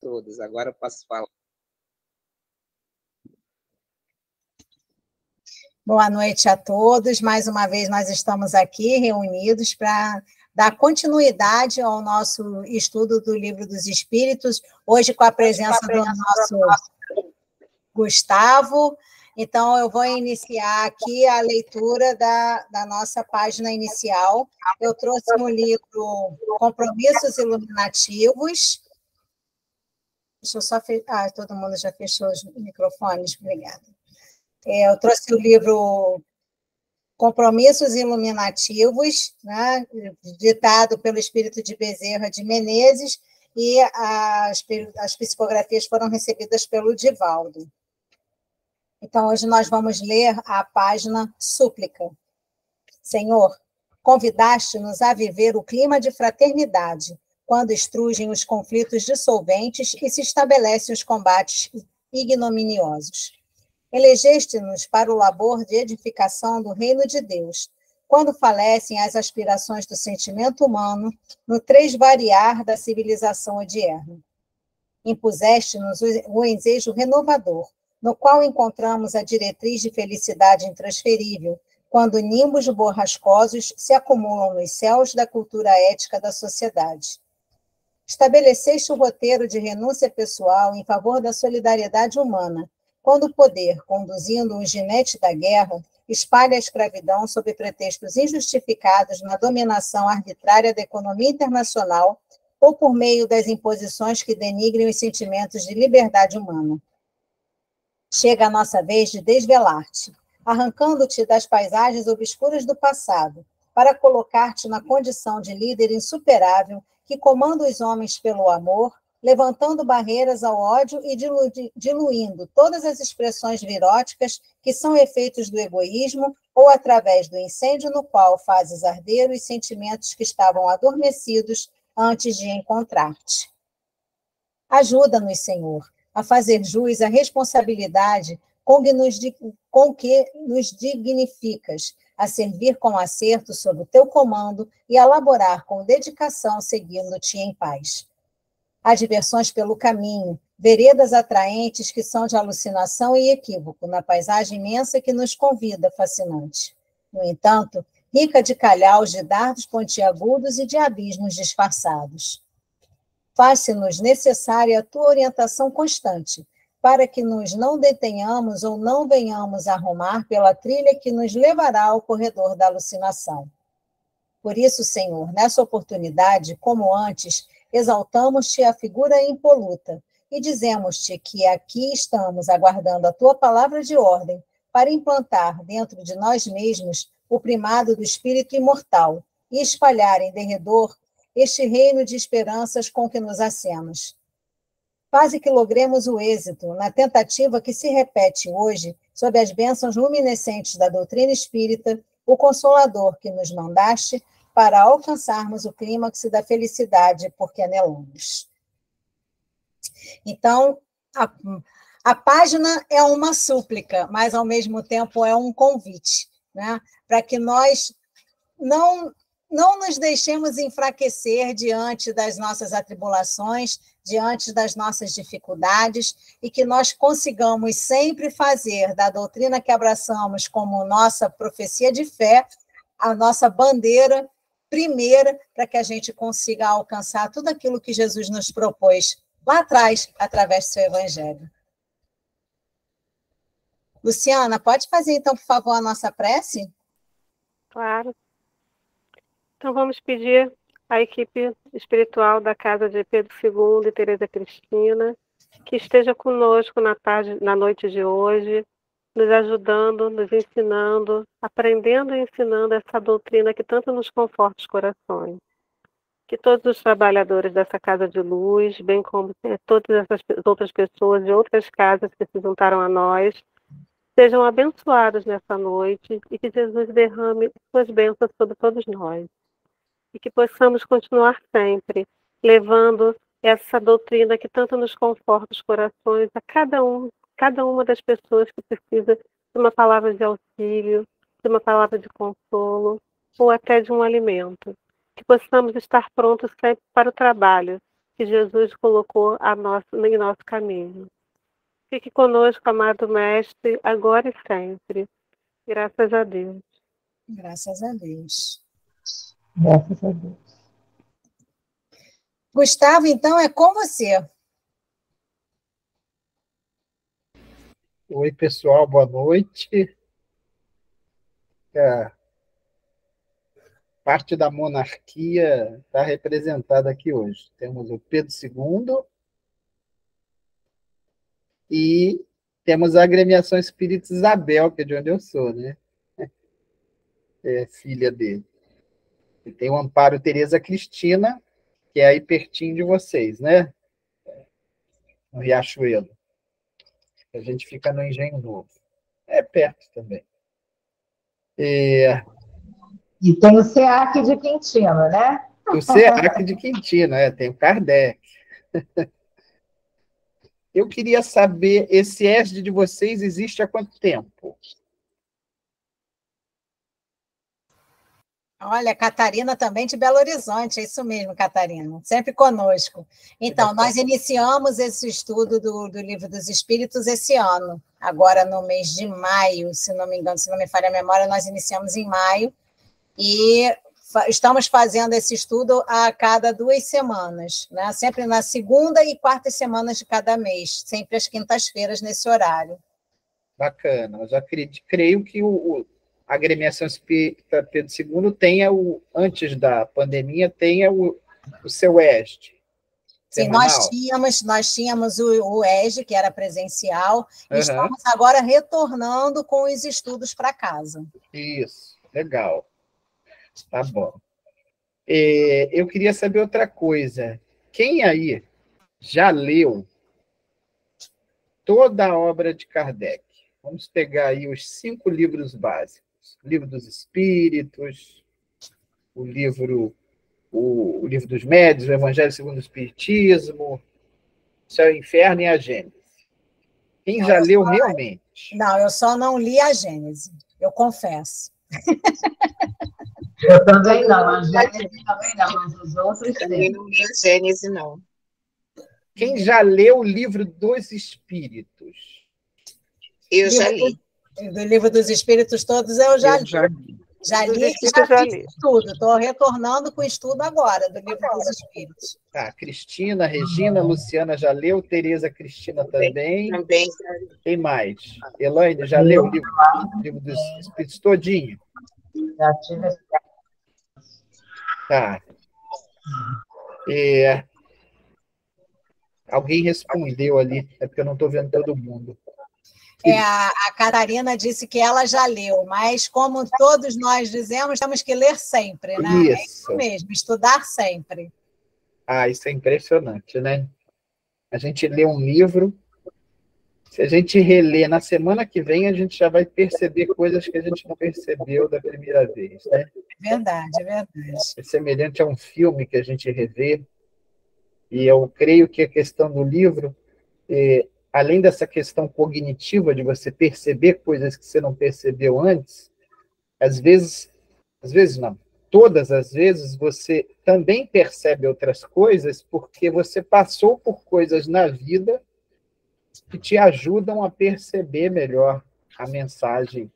todos. Agora eu posso falar. Boa noite a todos. Mais uma vez nós estamos aqui reunidos para dar continuidade ao nosso estudo do Livro dos Espíritos, hoje com a presença do nosso Gustavo. Então, eu vou iniciar aqui a leitura da nossa página inicial. Eu trouxe um livro Compromissos Iluminativos. Deixa eu só fechar. Todo mundo já fechou os microfones? Obrigada. Eu trouxe o livro Compromissos Iluminativos, né, ditado pelo Espírito de Bezerra de Menezes, e as psicografias foram recebidas pelo Divaldo. Então, hoje nós vamos ler a página Súplica. Senhor, convidaste-nos a viver o clima de fraternidade, quando estrugem os conflitos dissolventes e se estabelecem os combates ignominiosos. Elegeste-nos para o labor de edificação do reino de Deus, quando falecem as aspirações do sentimento humano no tresvariar da civilização odierna. Impuseste-nos o ensejo renovador, no qual encontramos a diretriz de felicidade intransferível, quando nimbos borrascosos se acumulam nos céus da cultura ética da sociedade. Estabeleceste o roteiro de renúncia pessoal em favor da solidariedade humana, quando o poder, conduzindo um ginete da guerra, espalha a escravidão sob pretextos injustificados na dominação arbitrária da economia internacional ou por meio das imposições que denigrem os sentimentos de liberdade humana. Chega a nossa vez de desvelar-te, arrancando-te das paisagens obscuras do passado, para colocar-te na condição de líder insuperável que comanda os homens pelo amor, levantando barreiras ao ódio e diluindo todas as expressões viróticas que são efeitos do egoísmo ou através do incêndio no qual fazes arder os sentimentos que estavam adormecidos antes de encontrar-te. Ajuda-nos, Senhor, a fazer jus à responsabilidade com que nos dignificas, a servir com acerto sob o teu comando e a laborar com dedicação seguindo-te em paz. Há diversões pelo caminho, veredas atraentes que são de alucinação e equívoco, na paisagem imensa que nos convida, fascinante. No entanto, rica de calhaus, de dardos pontiagudos e de abismos disfarçados. Faz-se-nos necessária a tua orientação constante, para que nos não detenhamos ou não venhamos a rumar pela trilha que nos levará ao corredor da alucinação. Por isso, Senhor, nessa oportunidade, como antes, exaltamos-te a figura impoluta e dizemos-te que aqui estamos aguardando a tua palavra de ordem para implantar dentro de nós mesmos o primado do espírito imortal e espalhar em derredor este reino de esperanças com que nos acenas. Faze que logremos o êxito na tentativa que se repete hoje, sob as bênçãos luminescentes da doutrina espírita, o Consolador que nos mandaste para alcançarmos o clímax da felicidade porque anelamos. Então, a página é uma súplica, mas, ao mesmo tempo, é um convite, né? Para que nós não nos deixemos enfraquecer diante das nossas atribulações, diante das nossas dificuldades, e que nós consigamos sempre fazer da doutrina que abraçamos como nossa profecia de fé, a nossa bandeira primeira, para que a gente consiga alcançar tudo aquilo que Jesus nos propôs lá atrás, através do seu Evangelho. Luciana, pode fazer, então, por favor, a nossa prece? Claro. Então, vamos pedir à equipe espiritual da Casa de Pedro II e Teresa Cristina que esteja conosco na noite de hoje, nos ajudando, nos ensinando, aprendendo e ensinando essa doutrina que tanto nos conforta os corações. Que todos os trabalhadores dessa Casa de Luz, bem como todas essas outras pessoas de outras casas que se juntaram a nós, sejam abençoados nessa noite e que Jesus derrame suas bênçãos sobre todos nós. E que possamos continuar sempre levando essa doutrina que tanto nos conforta os corações a cada uma das pessoas que precisa de uma palavra de auxílio, de uma palavra de consolo ou até de um alimento. Que possamos estar prontos sempre para o trabalho, que Jesus colocou em nosso caminho. Fique conosco, amado Mestre, agora e sempre. Graças a Deus. Graças a Deus. Graças a Deus. Gustavo, então, é com você. Oi, pessoal, boa noite. Parte da monarquia está representada aqui hoje. Temos o Pedro II e temos a agremiação Espírita Isabel, que é de onde eu sou, né? É filha dele. E tem o Amparo Tereza Cristina, que é aí pertinho de vocês, né? No Riachuelo. A gente fica no Engenho Novo. É perto também. E tem o SEAC de Quintino, né? O SEAC de Quintino, tem o Kardec. Eu queria saber, esse ESD de vocês existe há quanto tempo? Olha, Catarina também de Belo Horizonte, é isso mesmo, Catarina, sempre conosco. Então, nós iniciamos esse estudo do Livro dos Espíritos esse ano, agora no mês de maio, se não me engano, se não me falha a memória, nós iniciamos em maio, e estamos fazendo esse estudo a cada 2 semanas, né? Sempre na segunda e quarta semanas de cada mês, sempre às quintas-feiras nesse horário. Bacana, eu já creio que a agremiação espírita Pedro II tenha antes da pandemia, tenha o seu ESD. Sim, nós tínhamos o ESD, que era presencial, e estamos agora retornando com os estudos para casa. Isso, legal. Tá bom. Eu queria saber outra coisa. Quem aí já leu toda a obra de Kardec? Vamos pegar aí os 5 livros básicos. O Livro dos Espíritos, o livro dos Médiuns, o Evangelho segundo o Espiritismo, o Céu e o Inferno e a Gênese. Quem já leu realmente? Não, eu só não li a Gênese, eu confesso. Eu também não, a Gênese também não, mas os outros também não li a Gênese, não. Quem já leu o Livro dos Espíritos? Eu já li. Do Livro dos Espíritos todos eu já li. Já li e já fiz tudo. Estou retornando com o estudo agora do Livro dos Espíritos. Tá, Cristina, Regina, Luciana já leu, Tereza Cristina também. Também. Quem mais? Elaine, já leu o livro dos Espíritos todinho? Já tive. Tá. Alguém respondeu ali, é porque eu não estou vendo todo mundo. A Catarina disse que ela já leu, mas como todos nós dizemos, temos que ler sempre, né? Isso. É isso mesmo, estudar sempre. Isso é impressionante, né? A gente lê um livro, se a gente reler na semana que vem, a gente já vai perceber coisas que a gente não percebeu da primeira vez, né? É verdade, é verdade. É semelhante a um filme que a gente revê, e eu creio que a questão do livro, além dessa questão cognitiva de você perceber coisas que você não percebeu antes, às vezes não, todas as vezes você também percebe outras coisas porque você passou por coisas na vida que te ajudam a perceber melhor a mensagem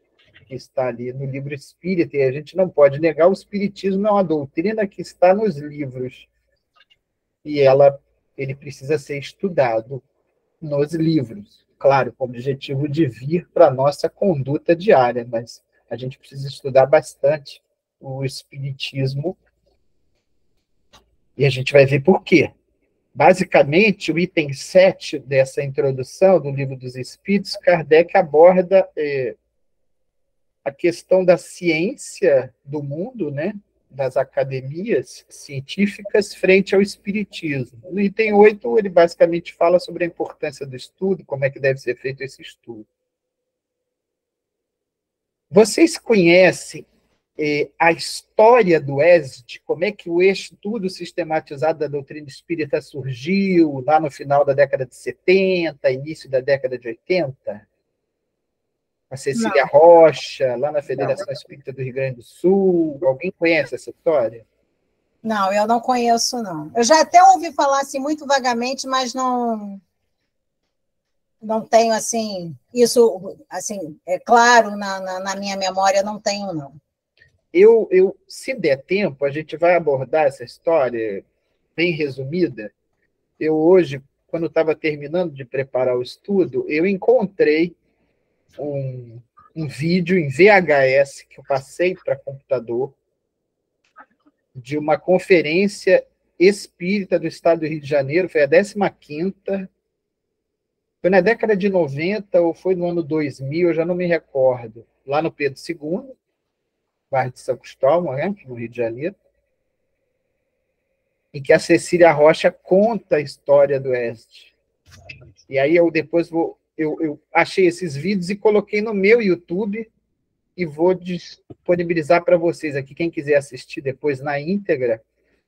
que está ali no livro espírita, e a gente não pode negar, o espiritismo é uma doutrina que está nos livros, e ele precisa ser estudado nos livros, claro, com o objetivo de vir para a nossa conduta diária, mas a gente precisa estudar bastante o espiritismo, e a gente vai ver por quê. Basicamente, o item 7 dessa introdução do Livro dos Espíritos, Kardec aborda a questão da ciência do mundo, né, das academias científicas frente ao espiritismo. No item 8, ele basicamente fala sobre a importância do estudo, como é que deve ser feito esse estudo. Vocês conhecem a história do ESD, como é que o estudo sistematizado da doutrina espírita surgiu lá no final da década de 70, início da década de 80? A Cecília Rocha, lá na Federação Espírita do Rio Grande do Sul. Alguém conhece essa história? Não, eu não conheço, não. Eu já até ouvi falar assim muito vagamente, mas não tenho assim, isso assim, é claro na minha memória, não tenho, não. Se der tempo, a gente vai abordar essa história bem resumida. Eu hoje, quando estava terminando de preparar o estudo, eu encontrei um vídeo em VHS que eu passei para computador de uma conferência espírita do estado do Rio de Janeiro, foi a 15ª, foi na década de 90 ou foi no ano 2000, eu já não me recordo, lá no Pedro II, bairro de São Cristóvão, né, no Rio de Janeiro, em que a Cecília Rocha conta a história do Oeste. E aí eu depois eu achei esses vídeos e coloquei no meu YouTube e vou disponibilizar para vocês aqui, quem quiser assistir depois na íntegra.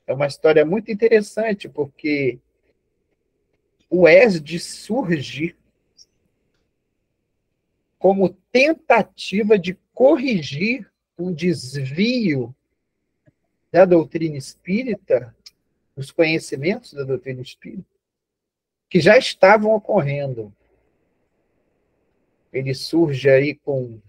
É uma história muito interessante, porque o ESD surge como tentativa de corrigir um desvio da doutrina espírita, dos conhecimentos da doutrina espírita, que já estavam ocorrendo. Ele surge aí com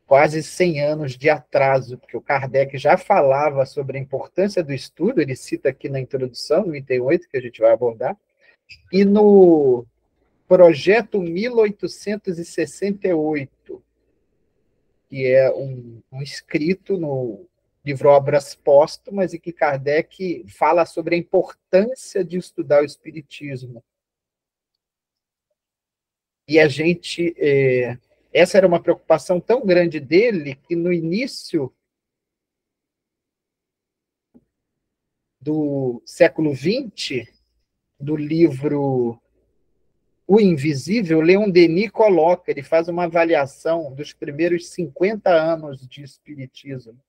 quase 100 anos de atraso, porque o Kardec já falava sobre a importância do estudo, ele cita aqui na introdução, no item 8, que a gente vai abordar, e no projeto 1868, que é um escrito no livro Obras Póstumas, e que Kardec fala sobre a importância de estudar o Espiritismo. E a gente... essa era uma preocupação tão grande dele, que no início do século XX, do livro O Invisível, Leon Denis coloca, ele faz uma avaliação dos primeiros 50 anos de espiritismo.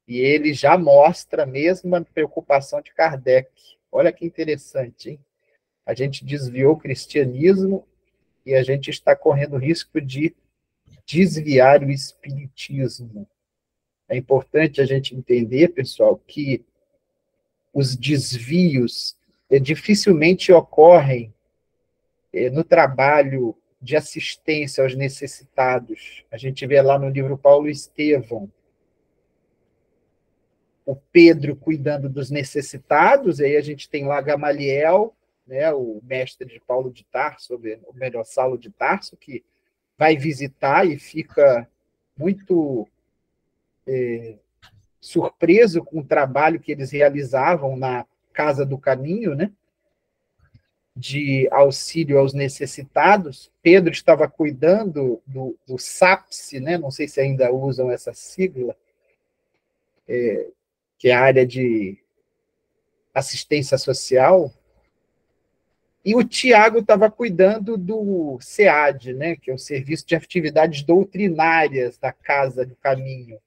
E ele já mostra a mesma preocupação de Kardec. Olha que interessante, hein? A gente desviou o cristianismo e a gente está correndo o risco de desviar o espiritismo. É importante a gente entender, pessoal, que os desvios dificilmente ocorrem no trabalho de assistência aos necessitados. A gente vê lá no livro Paulo Estevão, o Pedro cuidando dos necessitados, aí a gente tem lá Gamaliel, né, o mestre de Paulo de Tarso, ou melhor, Saulo de Tarso, que vai visitar e fica muito surpreso com o trabalho que eles realizavam na Casa do Caminho, né, de auxílio aos necessitados. Pedro estava cuidando do SAPS, né, não sei se ainda usam essa sigla, que é a área de assistência social, e o Tiago estava cuidando do SEAD, né, que é o Serviço de Atividades Doutrinárias da Casa do Caminho.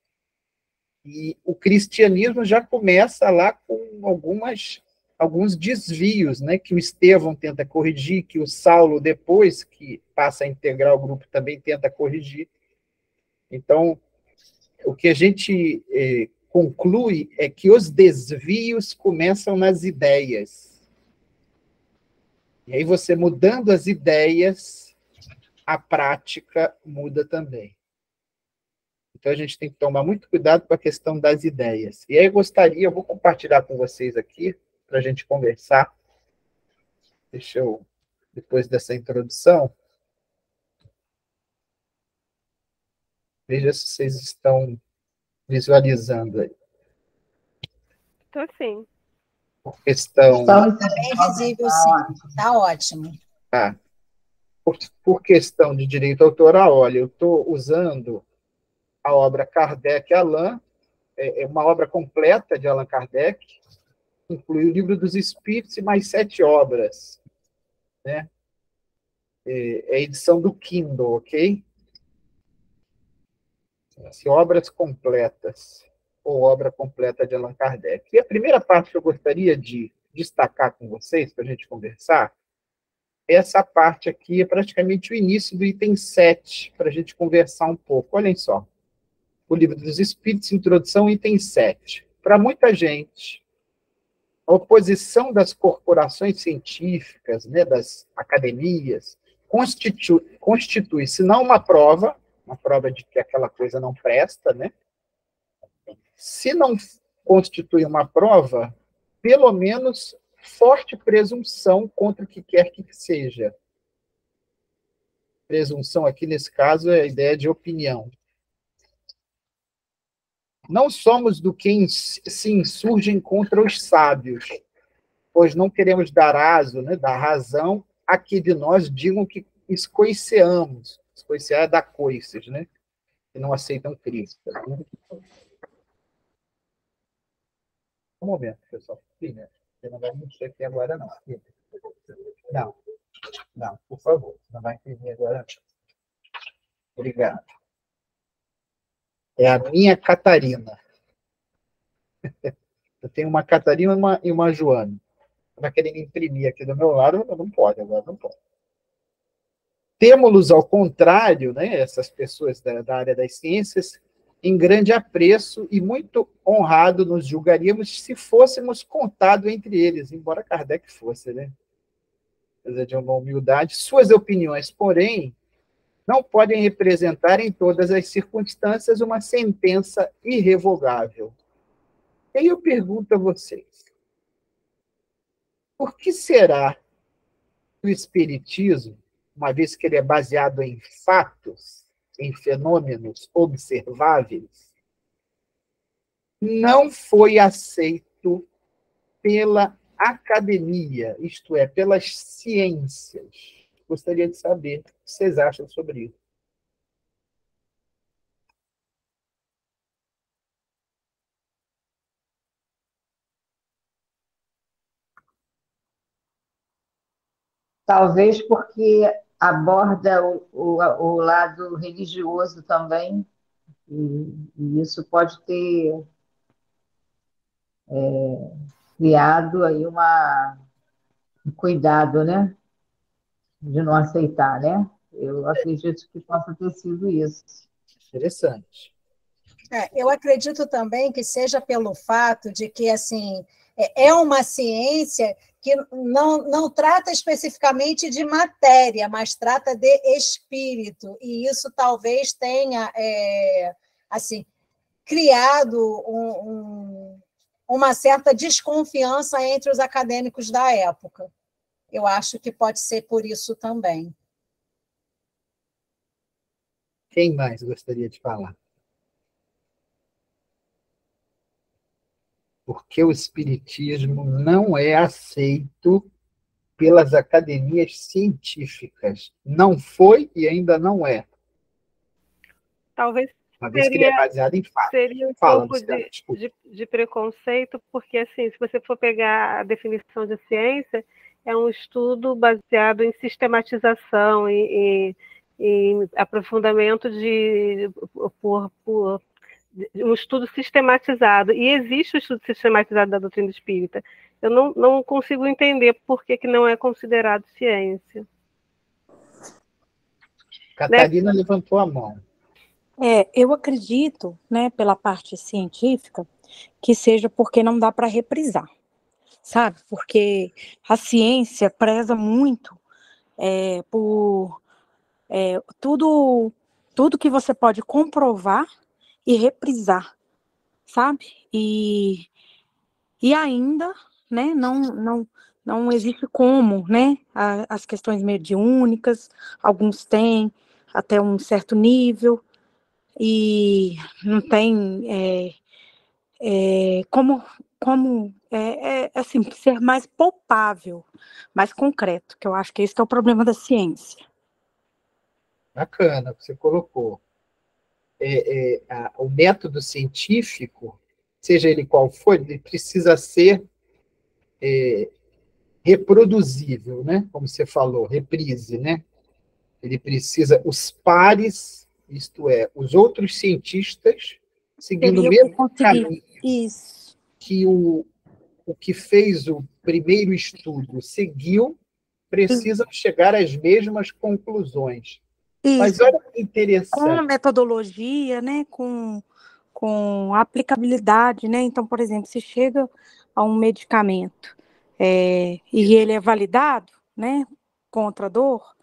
E o cristianismo já começa lá com alguns desvios, né, que o Estevão tenta corrigir, que o Saulo, depois que passa a integrar o grupo, também tenta corrigir. Então, o que a gente conclui é que os desvios começam nas ideias. E aí você mudando as ideias, a prática muda também. Então a gente tem que tomar muito cuidado com a questão das ideias. E aí eu vou compartilhar com vocês aqui, para a gente conversar. Deixa eu, depois dessa introdução, veja se vocês estão visualizando aí. Estou sim. Por questão... Está bem visível, sim. Está ótimo. Tá. Por questão de direito autoral, olha, eu estou usando a obra Kardec Allan, é uma obra completa de Allan Kardec, inclui o Livro dos Espíritos e mais 7 obras, né? É a edição do Kindle, ok? Obras completas, ou obra completa de Allan Kardec. E a primeira parte que eu gostaria de destacar com vocês, para a gente conversar, essa parte aqui é praticamente o início do item 7, para a gente conversar um pouco. Olhem só. O Livro dos Espíritos, introdução, item 7. Para muita gente, a oposição das corporações científicas, né, das academias, constitui, se não uma prova de que aquela coisa não presta, né? Se não constitui uma prova, pelo menos forte presunção contra o que quer que seja. Presunção aqui, nesse caso, é a ideia de opinião. Não somos do que se insurgem contra os sábios, pois não queremos dar aso, né, dar razão a que de nós digam que escoiceamos. Escoicear é dar coices, né? Que não aceitam críticas. Né? Um momento, pessoal. Filha, você não vai mexer aqui agora, não. Não. Não, por favor. Não vai imprimir agora, não. Obrigado. É a minha Catarina. Eu tenho uma Catarina e uma Joana. Vai querendo imprimir aqui do meu lado, não pode, agora não pode. Temos, ao contrário, né, essas pessoas da área das ciências, em grande apreço e muito honrado nos julgaríamos se fôssemos contados entre eles, embora Kardec fosse, né? Apesar de uma humildade. Suas opiniões, porém, não podem representar em todas as circunstâncias uma sentença irrevogável. E aí eu pergunto a vocês, por que será que o Espiritismo, uma vez que ele é baseado em fatos, em fenômenos observáveis, não foi aceito pela academia, isto é, pelas ciências? Gostaria de saber o que vocês acham sobre isso. Talvez porque aborda o lado religioso também, e isso pode ter criado aí um cuidado, né? De não aceitar, né? Eu acredito que possa ter sido isso. Interessante. Eu acredito também que seja pelo fato de que assim é uma ciência que não trata especificamente de matéria, mas trata de espírito, e isso talvez tenha assim criado uma certa desconfiança entre os acadêmicos da época. Eu acho que pode ser por isso também. Quem mais gostaria de falar? Porque o Espiritismo não é aceito pelas academias científicas. Não foi e ainda não é. Talvez Uma vez que ele é baseado em fatos. seria um pouco de preconceito, porque, assim, se você for pegar a definição de ciência, é um estudo baseado em sistematização, em aprofundamento por um estudo sistematizado. E existe o estudo sistematizado da doutrina espírita. Eu não consigo entender por que não é considerado ciência. Catarina levantou a mão. Eu acredito, né, pela parte científica, que seja porque não dá para reprisar, sabe? Porque a ciência preza muito por tudo que você pode comprovar e reprisar, sabe? E ainda, né, não existe como, né? As questões mediúnicas, alguns têm até um certo nível, e não tem como assim, ser mais palpável, mais concreto, que eu acho que esse que é o problema da ciência. Bacana, você colocou. O método científico, seja ele qual for, ele precisa ser reproduzível, né? Como você falou, reprise, né? Ele precisa, os pares, isto é, os outros cientistas, seguindo o mesmo caminho isso. que o que fez o primeiro estudo seguiu, precisam chegar às mesmas conclusões. Mas Isso, olha que com interessante. metodologia, né, com aplicabilidade, né? Então, por exemplo, se chega a um medicamento e ele é validado, né, contra a dor,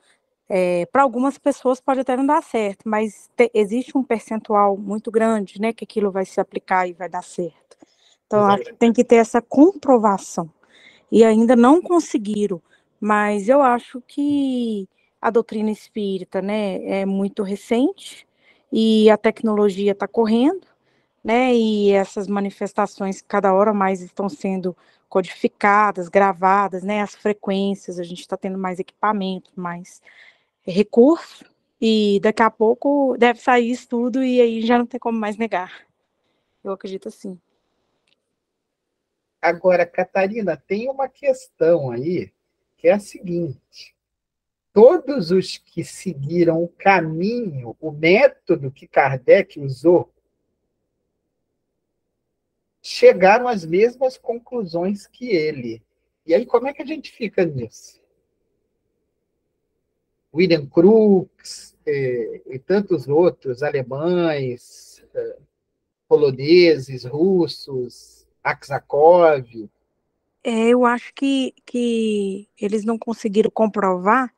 para algumas pessoas pode até não dar certo, mas existe um percentual muito grande, né, que aquilo vai se aplicar e vai dar certo. Então, acho que tem que ter essa comprovação. E ainda não conseguiram, mas eu acho que a doutrina espírita, né, é muito recente e a tecnologia está correndo, né, e essas manifestações cada hora mais estão sendo codificadas, gravadas, né, as frequências, a gente está tendo mais equipamento, mais recurso, e daqui a pouco deve sair isso tudo e aí já não tem como mais negar. Eu acredito assim. Agora, Catarina, tem uma questão aí, que é a seguinte: todos os que seguiram o caminho, o método que Kardec usou, chegaram às mesmas conclusões que ele. E aí, como é que a gente fica nisso? William Crookes e tantos outros, alemães, poloneses, russos, Aksakov. Eu acho que eles não conseguiram comprovar,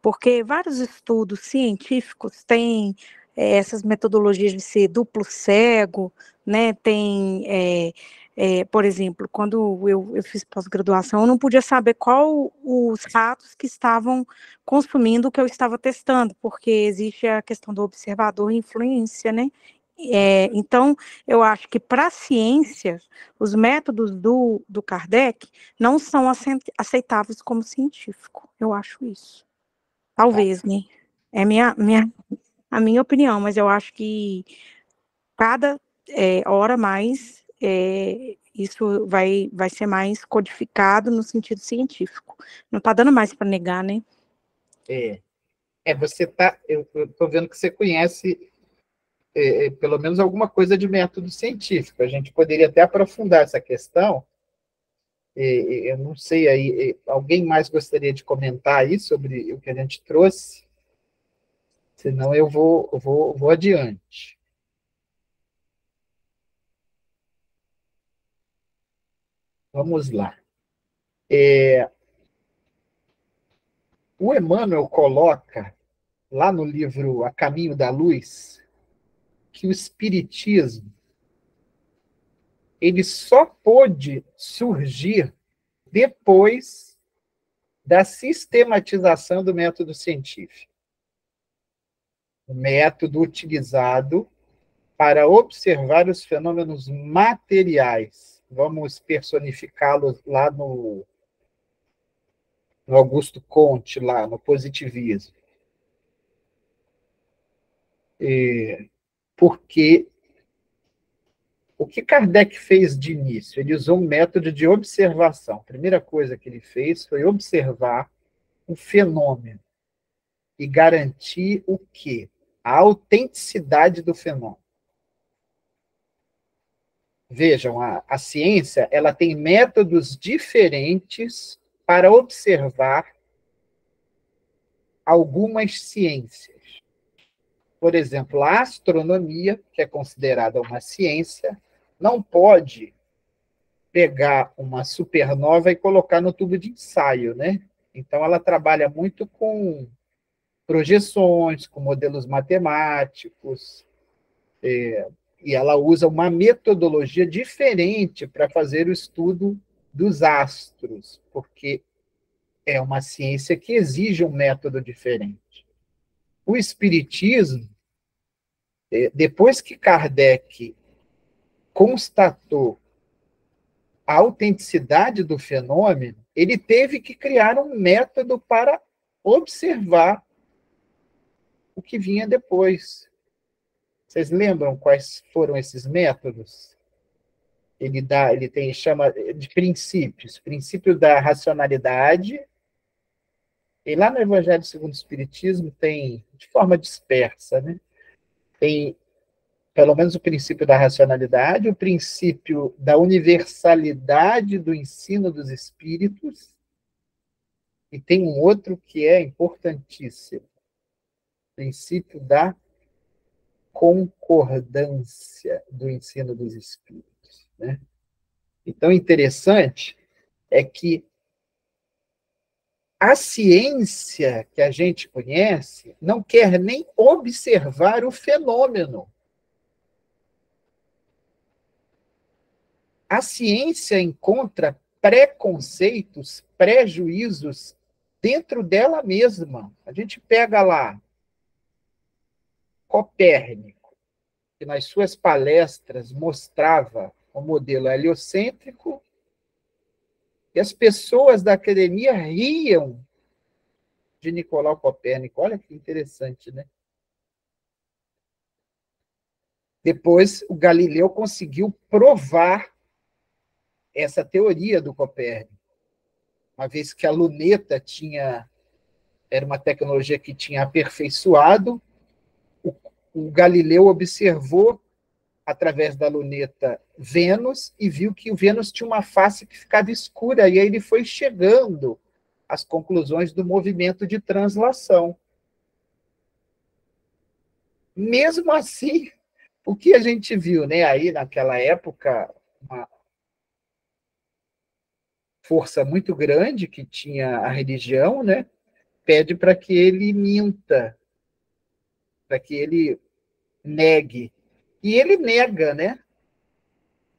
porque vários estudos científicos têm essas metodologias de ser duplo cego, né? Por exemplo, quando eu fiz pós-graduação, eu não podia saber qual os ratos que estavam consumindo o que eu estava testando, porque existe a questão do observador e influência, né? Então, eu acho que para a ciência, os métodos do Kardec não são aceitáveis como científico. Eu acho isso. Talvez, né? É a minha opinião, mas eu acho que cada hora mais isso vai ser mais codificado no sentido científico. Não está dando mais para negar, né? Você tá. Eu estou vendo que você conhece pelo menos alguma coisa de método científico. A gente poderia até aprofundar essa questão. Eu não sei aí, alguém mais gostaria de comentar aí sobre o que a gente trouxe? Senão eu vou adiante. Vamos lá. O Emmanuel coloca, lá no livro A Caminho da Luz, que o Espiritismo ele só pôde surgir depois da sistematização do método científico. O método utilizado para observar os fenômenos materiais. Vamos personificá-los lá no Augusto Comte, lá no positivismo. Porque o que Kardec fez de início? Ele usou um método de observação. A primeira coisa que ele fez foi observar o fenômeno e garantir o quê? A autenticidade do fenômeno. Vejam, a ciência ela tem métodos diferentes para observar algumas ciências. Por exemplo, a astronomia, que é considerada uma ciência, não pode pegar uma supernova e colocar no tubo de ensaio, né? Então, ela trabalha muito com projeções, com modelos matemáticos, e ela usa uma metodologia diferente para fazer o estudo dos astros, porque é uma ciência que exige um método diferente. O Espiritismo, depois que Kardec constatou a autenticidade do fenômeno, ele teve que criar um método para observar o que vinha depois. Vocês lembram quais foram esses métodos? Ele chama de princípios, princípio da racionalidade. E lá no Evangelho segundo o Espiritismo tem, de forma dispersa, né? Tem pelo menos o princípio da racionalidade, o princípio da universalidade do ensino dos espíritos, e tem um outro que é importantíssimo, princípio da concordância do ensino dos espíritos, né? Então, interessante é que a ciência que a gente conhece não quer nem observar o fenômeno. A ciência encontra preconceitos, prejuízos dentro dela mesma. A gente pega lá Copérnico, que nas suas palestras mostrava o modelo heliocêntrico, e as pessoas da academia riam de Nicolau Copérnico. Olha que interessante, né? Depois, o Galileu conseguiu provar essa teoria do Copérnico, uma vez que a luneta era uma tecnologia que tinha aperfeiçoado, o Galileu observou através da luneta Vênus e viu que o Vênus tinha uma face que ficava escura, e aí ele foi chegando às conclusões do movimento de translação. Mesmo assim, o que a gente viu, né, aí naquela época, uma força muito grande que tinha a religião, né, pede para que ele minta, para que ele negue. E ele nega, né?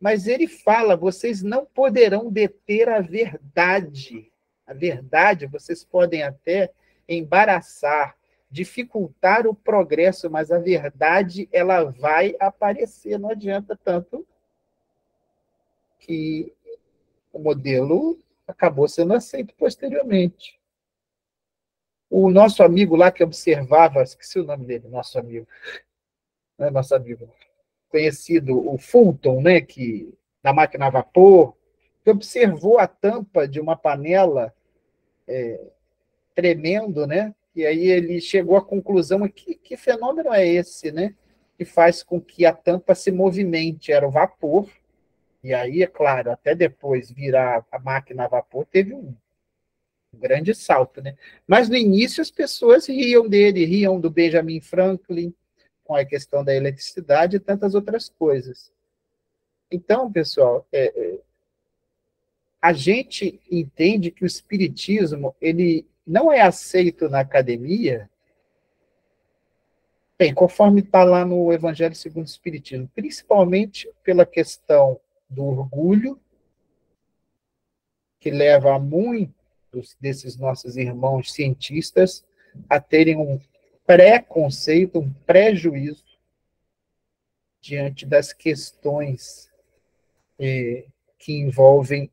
Mas ele fala: vocês não poderão deter a verdade. A verdade vocês podem até embaraçar, dificultar o progresso, mas a verdade ela vai aparecer. Não adianta, tanto que o modelo acabou sendo aceito posteriormente. O nosso amigo lá que observava, esqueci o nome dele, nosso amigo, não é nosso amigo, conhecido, o Fulton, né, da máquina a vapor, que observou a tampa de uma panela tremendo, né, e aí ele chegou à conclusão que fenômeno é esse, né, que faz com que a tampa se movimente. Era o vapor, e aí, é claro, até depois virar a máquina a vapor, teve um grande salto, né? Mas no início as pessoas riam dele, riam do Benjamin Franklin, com a questão da eletricidade e tantas outras coisas. Então, pessoal, a gente entende que o espiritismo ele não é aceito na academia, bem, conforme está lá no Evangelho segundo o Espiritismo, principalmente pela questão do orgulho, que leva a muitos desses nossos irmãos cientistas a terem um preconceito, um prejuízo diante das questões que envolvem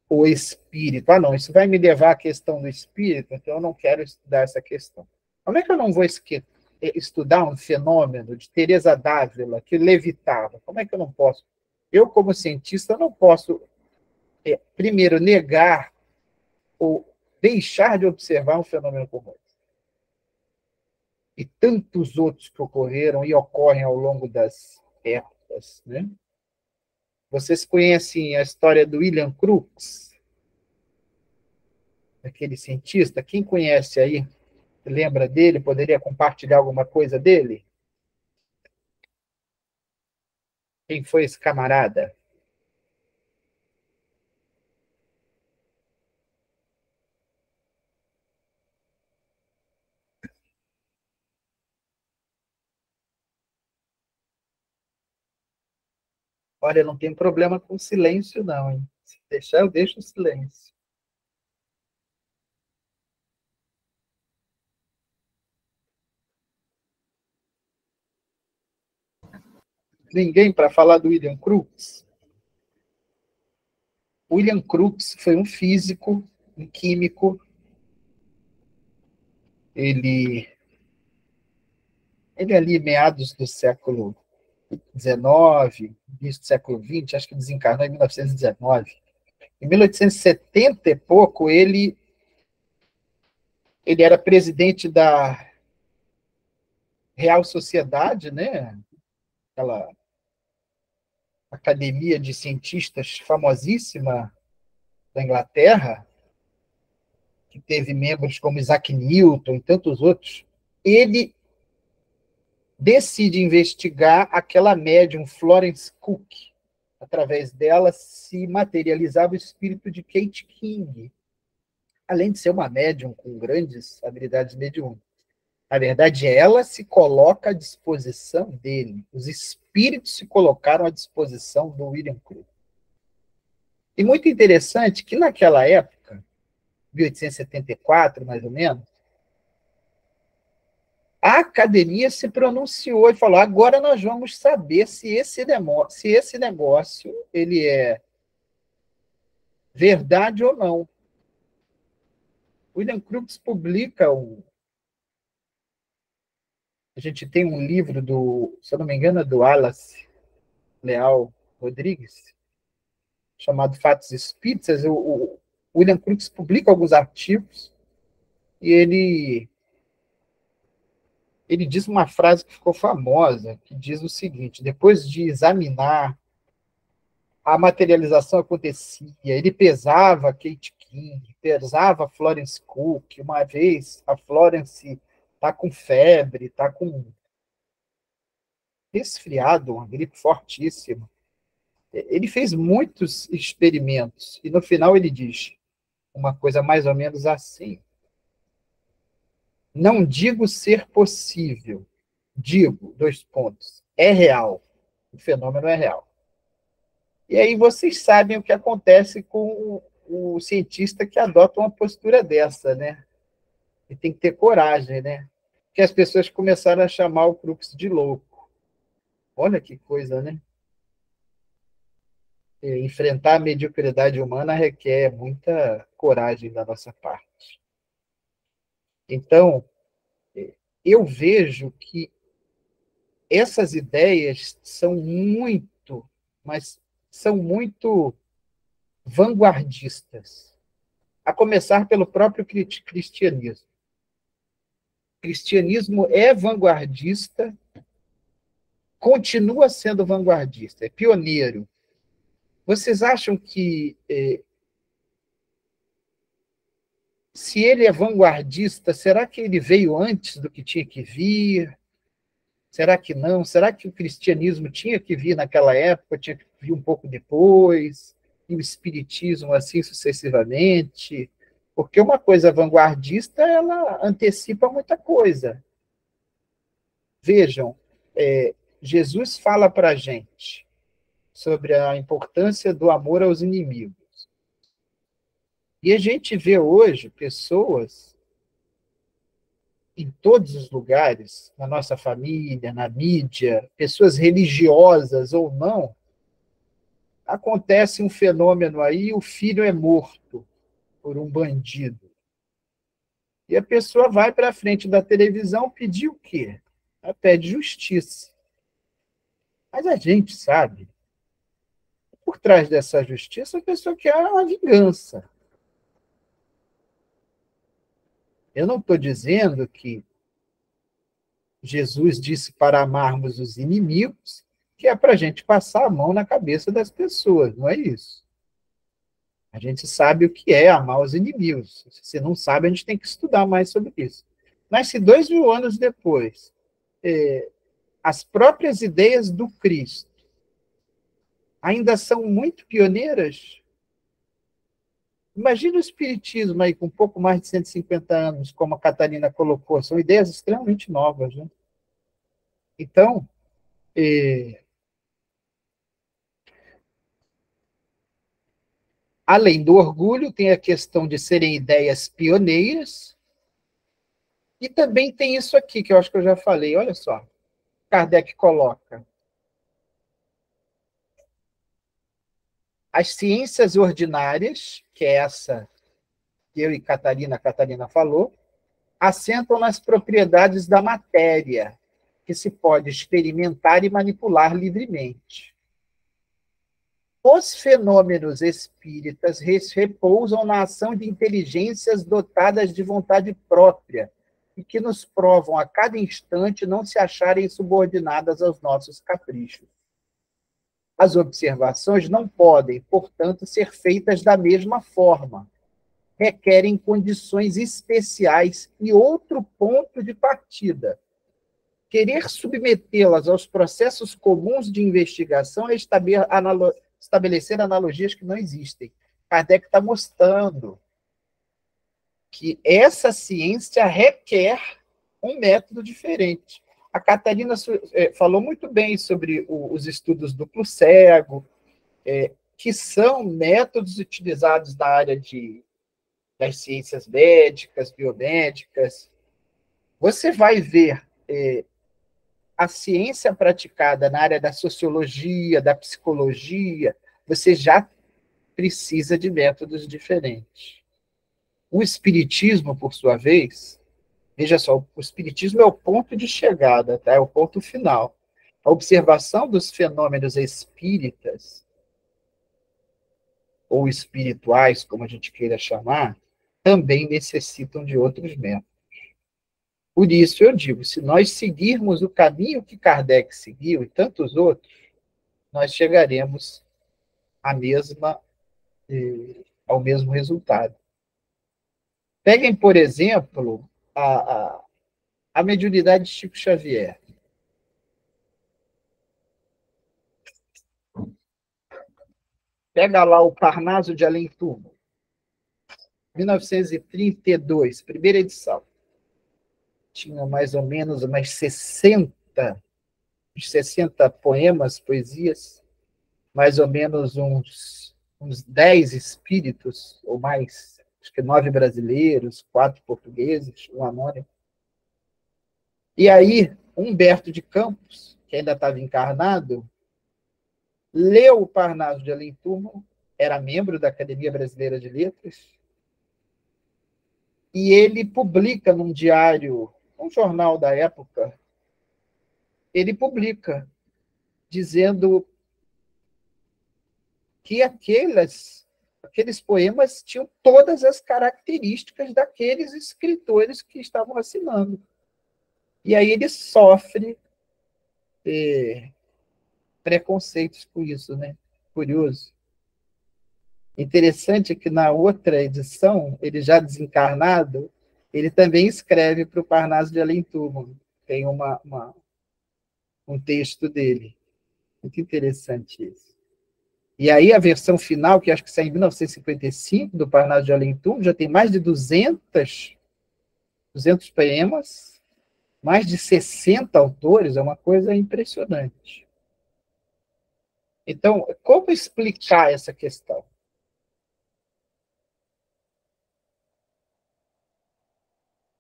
o espírito. Ah, não, isso vai me levar à questão do espírito, então eu não quero estudar essa questão. Como é que eu não vou estudar um fenômeno de Teresa d'Ávila que levitava? Como é que eu não posso? Eu, como cientista, não posso, primeiro, negar ou deixar de observar um fenômeno como esse. E tantos outros que ocorreram e ocorrem ao longo das épocas, né? Vocês conhecem a história do William Crookes, aquele cientista? Quem conhece aí, lembra dele? Poderia compartilhar alguma coisa dele? Quem foi esse camarada? Olha, não tem problema com silêncio, não, hein? Se deixar, eu deixo o silêncio. Ninguém para falar do William Crookes? William Crookes foi um físico, um químico. Ele ali, meados do século XIX, início do século XX, acho que desencarnou em 1919. Em 1870 e pouco, ele era presidente da Real Sociedade, né? Aquela academia de cientistas famosíssima da Inglaterra, que teve membros como Isaac Newton e tantos outros. Ele decide investigar aquela médium Florence Cook. Através dela se materializava o espírito de Kate King, além de ser uma médium com grandes habilidades mediúnicas. Na verdade, ela se coloca à disposição dele. Os espíritos se colocaram à disposição do William Crookes. E muito interessante que naquela época, 1874, mais ou menos, a academia se pronunciou e falou: agora nós vamos saber se esse negócio ele é verdade ou não. William Crookes publica a gente tem um livro se eu não me engano, do Wallace Leal Rodrigues, chamado Fatos Espíritas. O William Crookes publica alguns artigos e ele diz uma frase que ficou famosa, que diz o seguinte: depois de examinar a materialização acontecia, ele pesava Kate King, pesava Florence Cook. Uma vez a Florence está com febre, está com resfriado, uma gripe fortíssima. Ele fez muitos experimentos e no final ele diz uma coisa mais ou menos assim: não digo ser possível, digo, é real. O fenômeno é real. E aí vocês sabem o que acontece com o cientista que adota uma postura dessa, né? E tem que ter coragem, né? Que as pessoas começaram a chamar o Crookes de louco. Olha que coisa, né? Enfrentar a mediocridade humana requer muita coragem da nossa parte. Então, eu vejo que essas ideias são muito, mas são muito vanguardistas, a começar pelo próprio cristianismo. O cristianismo é vanguardista, continua sendo vanguardista, é pioneiro. Vocês acham que se ele é vanguardista, será que ele veio antes do que tinha que vir? Será que não? Será que o cristianismo tinha que vir naquela época, tinha que vir um pouco depois? E o espiritismo assim sucessivamente? Porque uma coisa vanguardista, ela antecipa muita coisa. Vejam, Jesus fala para a gente sobre a importância do amor aos inimigos. E a gente vê hoje pessoas em todos os lugares, na nossa família, na mídia, pessoas religiosas ou não, acontece um fenômeno aí, o filho é morto por um bandido. E a pessoa vai para a frente da televisão pedir o quê? Ela pede justiça. Mas a gente sabe, por trás dessa justiça, a pessoa quer uma vingança. Eu não estou dizendo que Jesus disse para amarmos os inimigos, que é para a gente passar a mão na cabeça das pessoas, não é isso. A gente sabe o que é amar os inimigos. Se não sabe, a gente tem que estudar mais sobre isso. Mas se 2000 anos depois, as próprias ideias do Cristo ainda são muito pioneiras, imagina o espiritismo aí com um pouco mais de 150 anos, como a Catarina colocou, são ideias extremamente novas, né? Então, além do orgulho, tem a questão de serem ideias pioneiras, e também tem isso aqui, que eu acho que eu já falei, olha só, Kardec coloca: as ciências ordinárias, que é essa que eu e Catarina falou, assentam nas propriedades da matéria, que se pode experimentar e manipular livremente. Os fenômenos espíritas repousam na ação de inteligências dotadas de vontade própria e que nos provam a cada instante não se acharem subordinadas aos nossos caprichos. As observações não podem, portanto, ser feitas da mesma forma. Requerem condições especiais e outro ponto de partida, querer submetê-las aos processos comuns de investigação é estabelecer analogias que não existem. Kardec está mostrando que essa ciência requer um método diferente. A Catarina falou muito bem sobre os estudos duplo cego, que são métodos utilizados na área das ciências médicas, biomédicas. Você vai ver a ciência praticada na área da sociologia, da psicologia, você já precisa de métodos diferentes. O espiritismo, por sua vez, veja só, o espiritismo é o ponto de chegada, tá? É o ponto final. A observação dos fenômenos espíritas, ou espirituais, como a gente queira chamar, também necessitam de outros métodos. Por isso eu digo, se nós seguirmos o caminho que Kardec seguiu e tantos outros, nós chegaremos ao mesmo resultado. Peguem, por exemplo, a mediunidade de Chico Xavier. Pega lá o Parnaso de Além Túmulo, 1932, primeira edição. Tinha mais ou menos umas 60 poemas, poesias, mais ou menos uns 10 espíritos, ou mais, acho que 9 brasileiros, 4 portugueses, um anônimo. E aí, Humberto de Campos, que ainda estava encarnado, leu o Parnaso de Além Túmulo, era membro da Academia Brasileira de Letras, e ele publica num diário, um jornal da época, ele publica dizendo que aqueles poemas tinham todas as características daqueles escritores que estavam assinando. E aí ele sofre preconceitos com isso, né? Curioso. Interessante que na outra edição, ele já desencarnado, ele também escreve para o Parnaso de Além Túmulo. Tem um texto dele. Muito interessante isso. E aí a versão final, que acho que sai em 1955, do Parnaso de Além Túmulo, já tem mais de 200 poemas, mais de 60 autores, é uma coisa impressionante. Então, como explicar essa questão?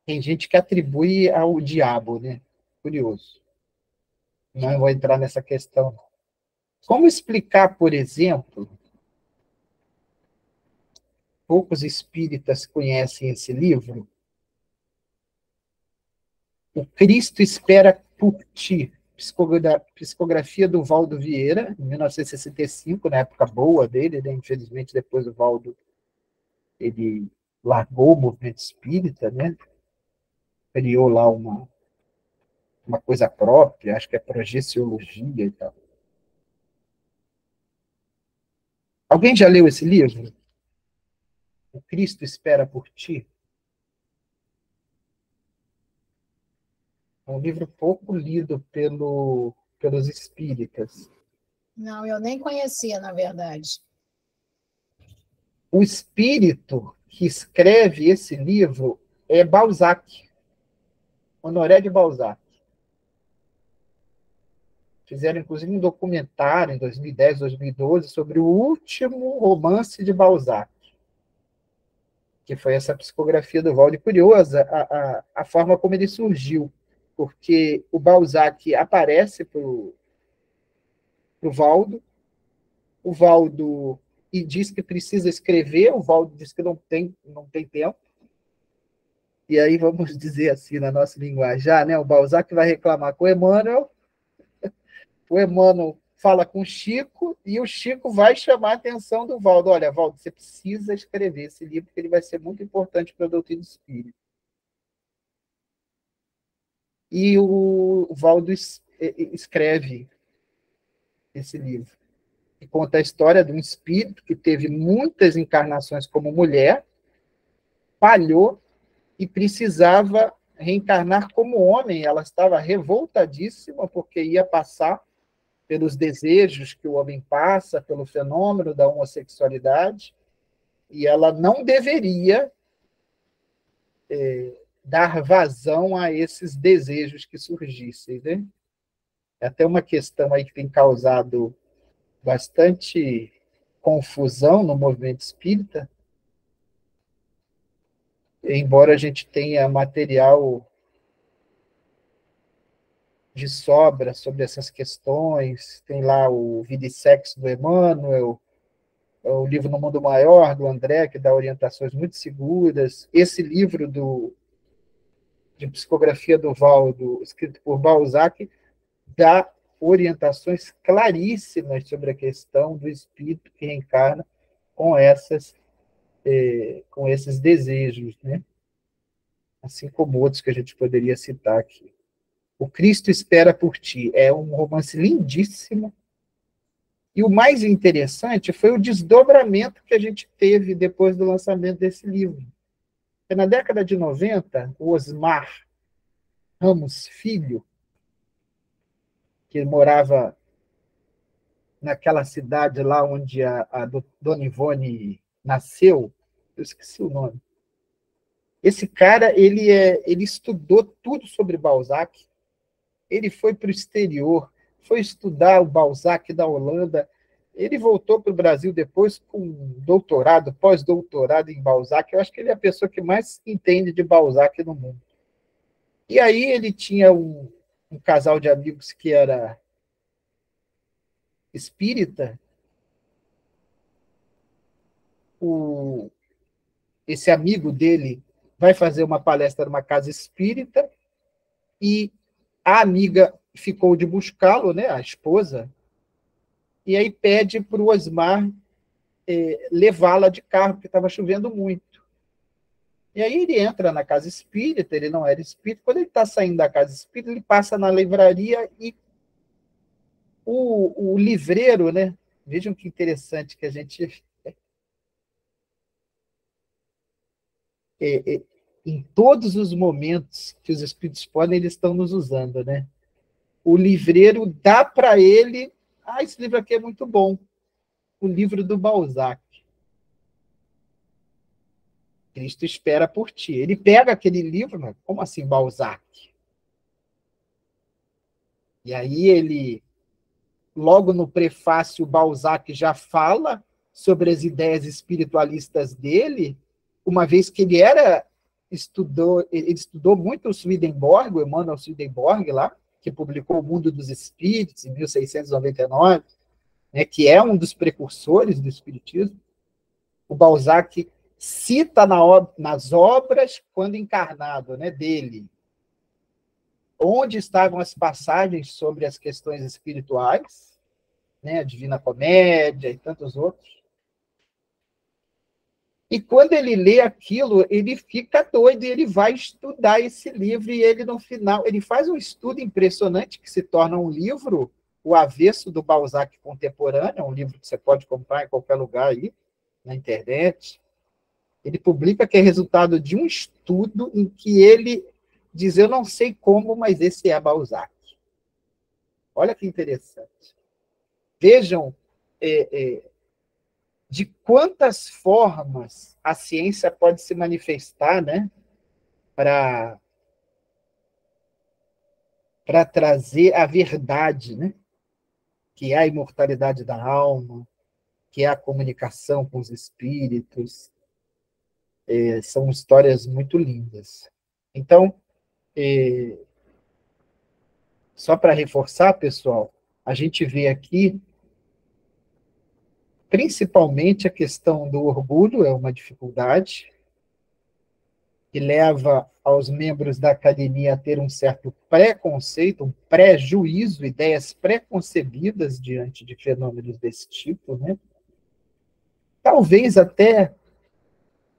Tem gente que atribui ao diabo, né? Curioso. Não vou entrar nessa questão. Como explicar, por exemplo, poucos espíritas conhecem esse livro, O Cristo Espera por Ti, psicografia do Valdo Vieira, em 1965, na época boa dele, né? Infelizmente depois o Valdo ele largou o movimento espírita, né? Criou lá uma coisa própria, acho que é projeciologia e tal. Alguém já leu esse livro? O Cristo Espera por Ti? É um livro pouco lido pelos espíritas. Não, eu nem conhecia, na verdade. O espírito que escreve esse livro é Balzac, Honoré de Balzac. Fizeram, inclusive, um documentário em 2010, 2012, sobre o último romance de Balzac, que foi essa psicografia do Valdo. Curiosa a forma como ele surgiu, porque o Balzac aparece para o Valdo, o Valdo e diz que precisa escrever, o Valdo diz que não tem tempo, e aí vamos dizer assim, na nossa linguagem, né? O Balzac vai reclamar com o Emmanuel fala com o Chico, e o Chico vai chamar a atenção do Valdo. Olha, Valdo, você precisa escrever esse livro, porque ele vai ser muito importante para a doutrina espírita. E o Valdo escreve esse livro, que conta a história de um espírito que teve muitas encarnações como mulher, falhou e precisava reencarnar como homem. Ela estava revoltadíssima porque ia passar pelos desejos que o homem passa, pelo fenômeno da homossexualidade, e ela não deveria dar vazão a esses desejos que surgissem, né? É até uma questão aí que tem causado bastante confusão no movimento espírita, embora a gente tenha material de sobra sobre essas questões, tem lá o Vida e Sexo do Emmanuel, o livro No Mundo Maior, do André, que dá orientações muito seguras, esse livro de psicografia do Valdo, escrito por Balzac, dá orientações claríssimas sobre a questão do espírito que reencarna com esses desejos, né? Assim como outros que a gente poderia citar aqui. O Cristo Espera por Ti é um romance lindíssimo, e o mais interessante foi o desdobramento que a gente teve depois do lançamento desse livro. Na década de 90, o Osmar Ramos Filho, que morava naquela cidade lá onde a Dona Ivone nasceu, eu esqueci o nome. Esse cara, ele estudou tudo sobre Balzac, ele foi para o exterior, foi estudar o Balzac da Holanda, ele voltou para o Brasil depois com doutorado, pós-doutorado em Balzac. Eu acho que ele é a pessoa que mais entende de Balzac no mundo. E aí ele tinha um casal de amigos que era espírita. Esse amigo dele vai fazer uma palestra numa casa espírita e a amiga ficou de buscá-lo, né, a esposa, e aí pede para o Osmar levá-la de carro, porque estava chovendo muito. E aí ele entra na casa espírita, ele não era espírita, quando ele está saindo da casa espírita, ele passa na livraria e o livreiro, né? Vejam que interessante que a gente... em todos os momentos que os espíritos podem, eles estão nos usando, né? O livreiro dá para ele... esse livro aqui é muito bom. O livro do Balzac. Cristo Espera por Ti. Ele pega aquele livro, mas como assim Balzac? E aí ele, logo no prefácio, Balzac já fala sobre as ideias espiritualistas dele, uma vez que ele estudou muito o Swedenborg, o Emanuel Swedenborg lá, que publicou O Mundo dos Espíritos, em 1699, né, que é um dos precursores do espiritismo. O Balzac cita nas obras, quando encarnado, né, dele, onde estavam as passagens sobre as questões espirituais, né, a Divina Comédia e tantos outros. E quando ele lê aquilo, ele fica doido e ele vai estudar esse livro, e ele, no final, ele faz um estudo impressionante que se torna um livro, O Avesso do Balzac Contemporâneo, um livro que você pode comprar em qualquer lugar aí, na internet. Ele publica que é resultado de um estudo em que ele diz, eu não sei como, mas esse é Balzac. Olha que interessante. Vejam de quantas formas a ciência pode se manifestar, né, para trazer a verdade, né, que é a imortalidade da alma, que é a comunicação com os espíritos. São histórias muito lindas. Então, só para reforçar, pessoal, a gente vê aqui, principalmente, a questão do orgulho é uma dificuldade, que leva aos membros da academia a ter um certo preconceito, um pré-juízo, ideias preconcebidas diante de fenômenos desse tipo, né? Talvez até,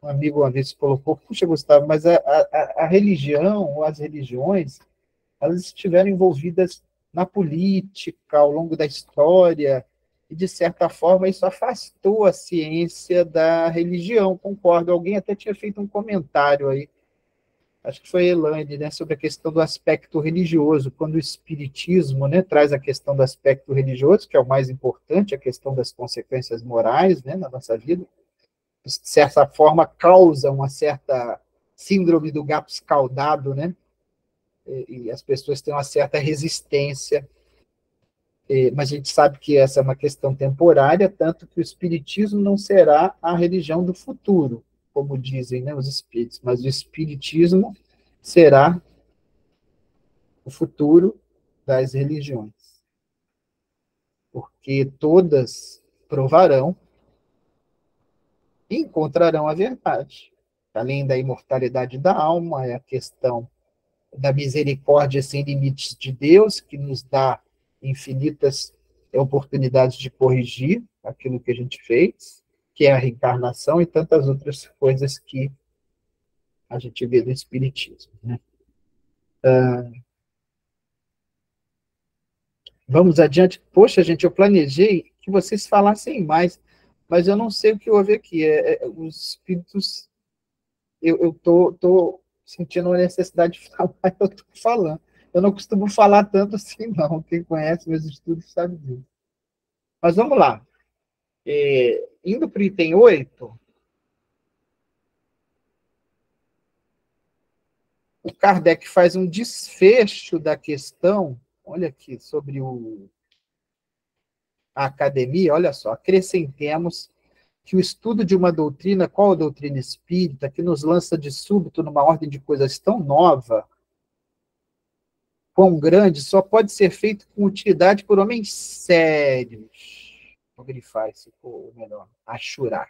um amigo uma vez colocou, puxa, Gustavo, mas a religião, ou as religiões, elas estiveram envolvidas na política ao longo da história, e, de certa forma, isso afastou a ciência da religião, concordo. Alguém até tinha feito um comentário aí acho que foi a Elaine, né, sobre a questão do aspecto religioso, quando o espiritismo, né, traz a questão do aspecto religioso, que é o mais importante, a questão das consequências morais, né, na nossa vida, de certa forma causa uma certa síndrome do gato escaldado, né, e as pessoas têm uma certa resistência, mas a gente sabe que essa é uma questão temporária, tanto que o espiritismo não será a religião do futuro, como dizem, né, os espíritos, mas o espiritismo será o futuro das religiões, porque todas provarão e encontrarão a verdade. Além da imortalidade da alma, é a questão da misericórdia sem limites de Deus, que nos dá infinitas oportunidades de corrigir aquilo que a gente fez, que é a reencarnação e tantas outras coisas que a gente vê no Espiritismo, né? Vamos adiante. Poxa, gente, eu planejei que vocês falassem mais, mas eu não sei o que houve aqui. Os espíritos, eu tô sentindo a necessidade de falar, eu estou falando. Eu não costumo falar tanto assim, não. Quem conhece meus estudos sabe disso. Mas vamos lá. Indo para o item 8, o Kardec faz um desfecho da questão, olha aqui, sobre a academia, olha só, acrescentemos que o estudo de uma doutrina, qual a doutrina espírita, que nos lança de súbito numa ordem de coisas tão nova, quão grande, só pode ser feito com utilidade por homens sérios. Vou grifar isso, ou melhor, achurar.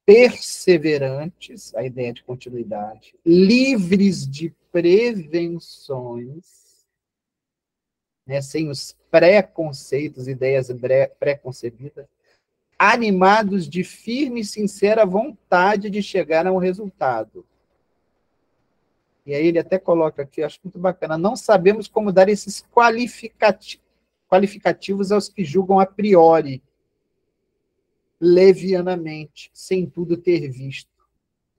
Perseverantes, a ideia de continuidade, livres de prevenções, né, sem os preconceitos, ideias preconcebidas, animados de firme e sincera vontade de chegar a um resultado. E aí ele até coloca aqui, acho muito bacana, não sabemos como dar esses qualificativos aos que julgam a priori, levianamente, sem tudo ter visto,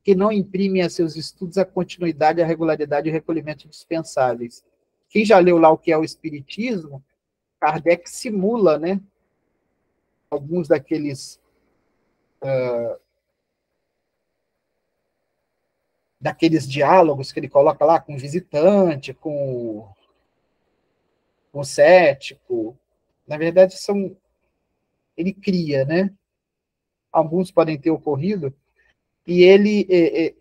que não imprimem a seus estudos a continuidade, a regularidade e o recolhimento indispensáveis. Quem já leu lá o que é o Espiritismo, Kardec simula, né, alguns daqueles diálogos que ele coloca lá com o visitante, com o cético. Na verdade, ele cria, né? Alguns podem ter ocorrido, e ele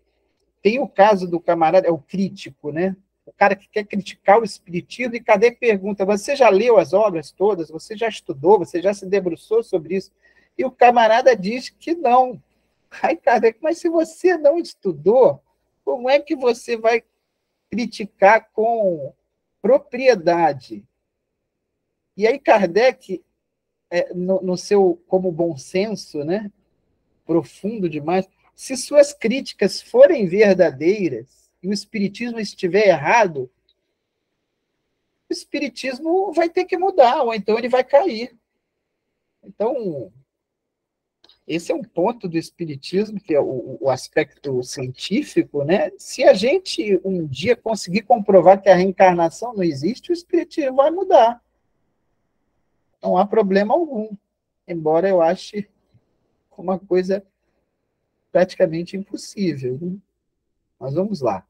tem o caso do camarada, é o crítico, né? O cara que quer criticar o espiritismo, e Kardec pergunta, você já leu as obras todas? Você já estudou? Você já se debruçou sobre isso? E o camarada diz que não. Aí Kardec, mas se você não estudou, como é que você vai criticar com propriedade? E aí Kardec, no seu, como bom senso, né, profundo demais, se suas críticas forem verdadeiras e o espiritismo estiver errado, o espiritismo vai ter que mudar, ou então ele vai cair. Então, esse é um ponto do espiritismo, que é o aspecto científico, né? Se a gente um dia conseguir comprovar que a reencarnação não existe, o espiritismo vai mudar. Não há problema algum, embora eu ache uma coisa praticamente impossível, né? Mas vamos lá.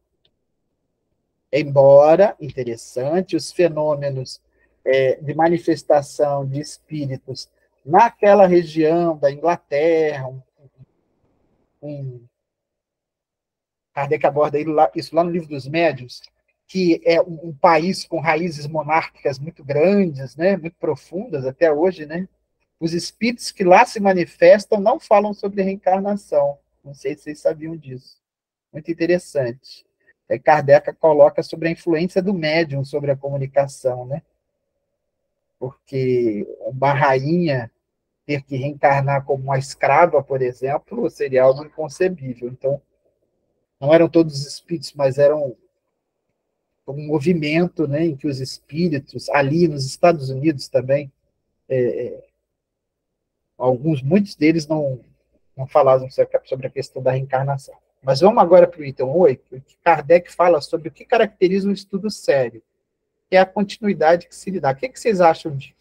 Embora interessante, os fenômenos de manifestação de espíritos naquela região da Inglaterra, Kardec aborda isso lá no Livro dos Médiuns, que é um país com raízes monárquicas muito grandes, né, muito profundas até hoje, né? Os espíritos que lá se manifestam não falam sobre reencarnação. Não sei se vocês sabiam disso. Muito interessante. Kardec coloca sobre a influência do médium sobre a comunicação, né? Porque uma rainha ter que reencarnar como uma escrava, por exemplo, seria algo inconcebível. Então, não eram todos os espíritos, mas eram um movimento, né, em que os espíritos, ali nos Estados Unidos também, muitos deles não falavam sobre a questão da reencarnação. Mas vamos agora para o item 8, que Kardec fala sobre o que caracteriza um estudo sério, que é a continuidade que se lhe dá. O que vocês acham disso?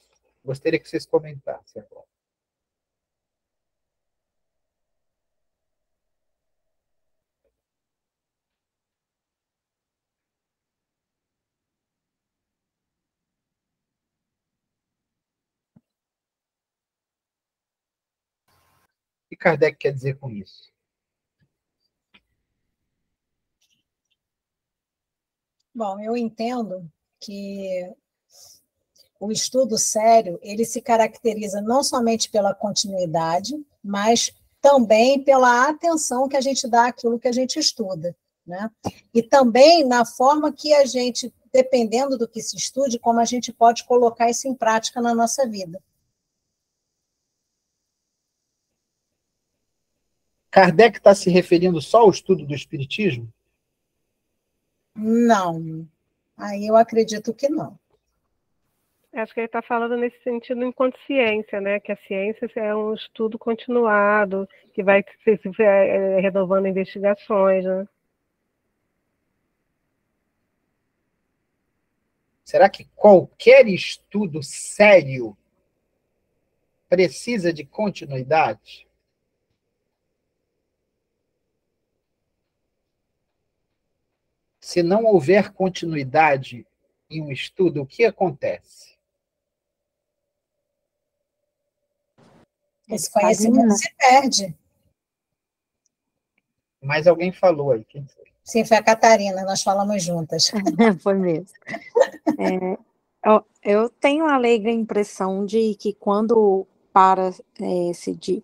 Gostaria que vocês comentassem agora. O que Kardec quer dizer com isso? Bom, eu entendo que o estudo sério, ele se caracteriza não somente pela continuidade, mas também pela atenção que a gente dá àquilo que a gente estuda, né? E também na forma que a gente, dependendo do que se estude, como a gente pode colocar isso em prática na nossa vida. Kardec está se referindo só ao estudo do Espiritismo? Não. Aí eu acredito que não. Acho que ele está falando nesse sentido enquanto ciência, né? Que a ciência é um estudo continuado, que vai se renovando investigações, né? Será que qualquer estudo sério precisa de continuidade? Se não houver continuidade em um estudo, o que acontece? Esse conhecimento se perde. Mas alguém falou aí. Quem foi? Sim, foi a Catarina, nós falamos juntas. Foi mesmo. Eu tenho a alegre impressão de que quando para-se de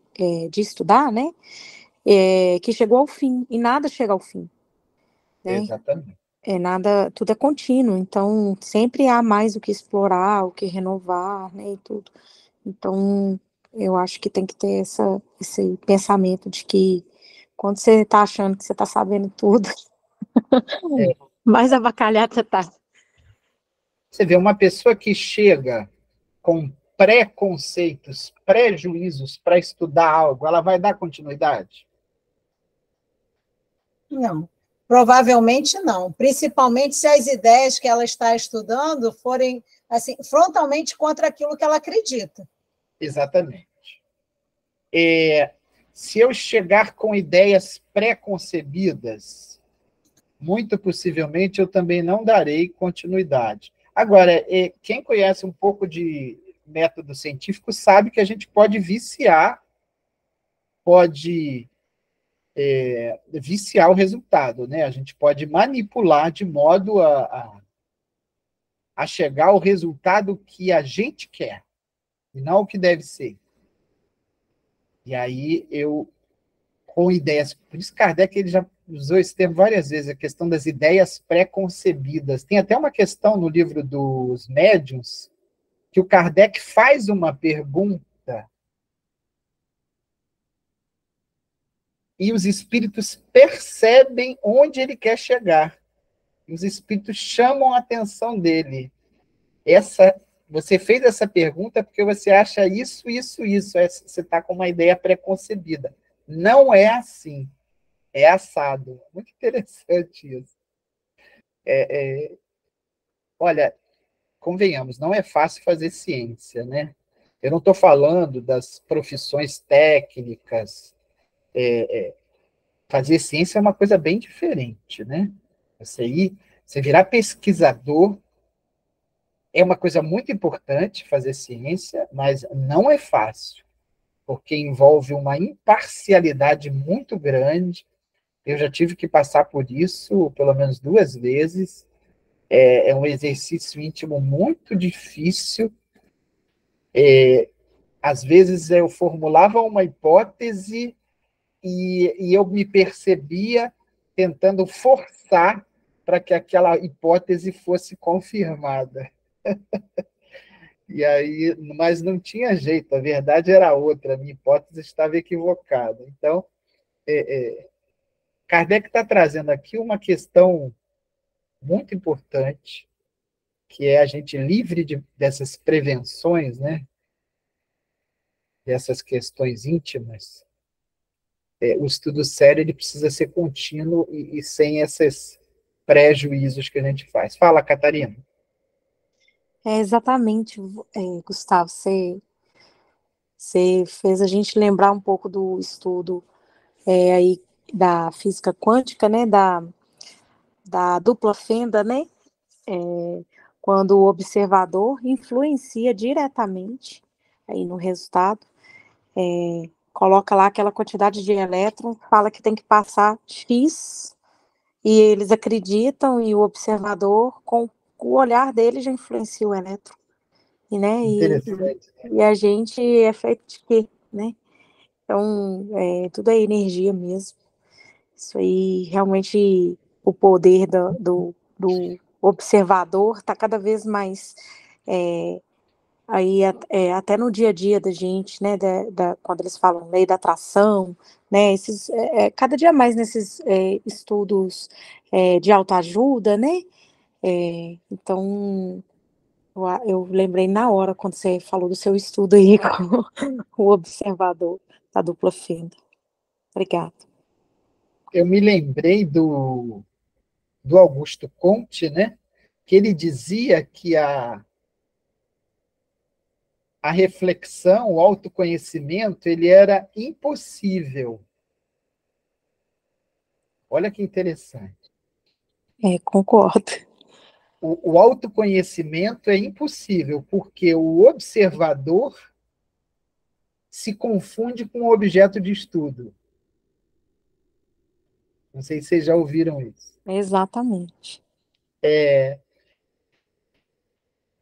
estudar, né, que chegou ao fim, e nada chega ao fim, né? Exatamente. Nada, tudo é contínuo, então sempre há mais o que explorar, o que renovar, né, e tudo. Então, eu acho que tem que ter esse pensamento de que quando você está achando que você está sabendo tudo, mais avacalhado você está. Você vê uma pessoa que chega com preconceitos, prejuízos para estudar algo, ela vai dar continuidade? Não, provavelmente não. Principalmente se as ideias que ela está estudando forem assim, frontalmente contra aquilo que ela acredita. Exatamente. Se eu chegar com ideias pré-concebidas, muito possivelmente eu também não darei continuidade. Agora, quem conhece um pouco de método científico sabe que a gente pode viciar, pode viciar o resultado, né? A gente pode manipular de modo a chegar ao resultado que a gente quer, e não o que deve ser. E aí com ideias, por isso Kardec ele já usou esse termo várias vezes, a questão das ideias pré-concebidas. Tem até uma questão no livro dos médiuns, que o Kardec faz uma pergunta e os espíritos percebem onde ele quer chegar. E os espíritos chamam a atenção dele. Você fez essa pergunta porque você acha isso, isso, isso. Você está com uma ideia pré-concebida. Não é assim. É assado. Muito interessante isso. Olha, convenhamos, não é fácil fazer ciência, né? Eu não estou falando das profissões técnicas. Fazer ciência é uma coisa bem diferente, né? Você virar pesquisador é uma coisa muito importante, fazer ciência, mas não é fácil, porque envolve uma imparcialidade muito grande. Eu já tive que passar por isso pelo menos 2 vezes. É um exercício íntimo muito difícil. Às vezes eu formulava uma hipótese e eu me percebia tentando forçar para que aquela hipótese fosse confirmada. E aí, mas não tinha jeito, a verdade era outra, a minha hipótese estava equivocada. Então, Kardec está trazendo aqui uma questão muito importante, que é a gente livre dessas prevenções, né? Dessas questões íntimas, o estudo sério ele precisa ser contínuo e sem esses pré-juízos que a gente faz. Fala, Catarina. Exatamente, Gustavo, você fez a gente lembrar um pouco do estudo aí da física quântica, né, da dupla fenda, né, quando o observador influencia diretamente aí no resultado, coloca lá aquela quantidade de elétrons, fala que tem que passar X, e eles acreditam, e o observador, com o olhar dele, já influencia o elétron. Né? E a gente é feito de quê? Né? Então, tudo é energia mesmo. Isso aí, realmente, o poder do observador está cada vez mais aí até no dia a dia da gente, né, quando eles falam lei da atração, né, cada dia mais nesses estudos de autoajuda, né, então eu lembrei na hora quando você falou do seu estudo aí com o observador da dupla fenda. Obrigada. Eu me lembrei do Augusto Comte, né, que ele dizia que a reflexão, o autoconhecimento, ele era impossível. Olha que interessante. Concordo. O autoconhecimento é impossível, porque o observador se confunde com o objeto de estudo. Não sei se vocês já ouviram isso. Exatamente.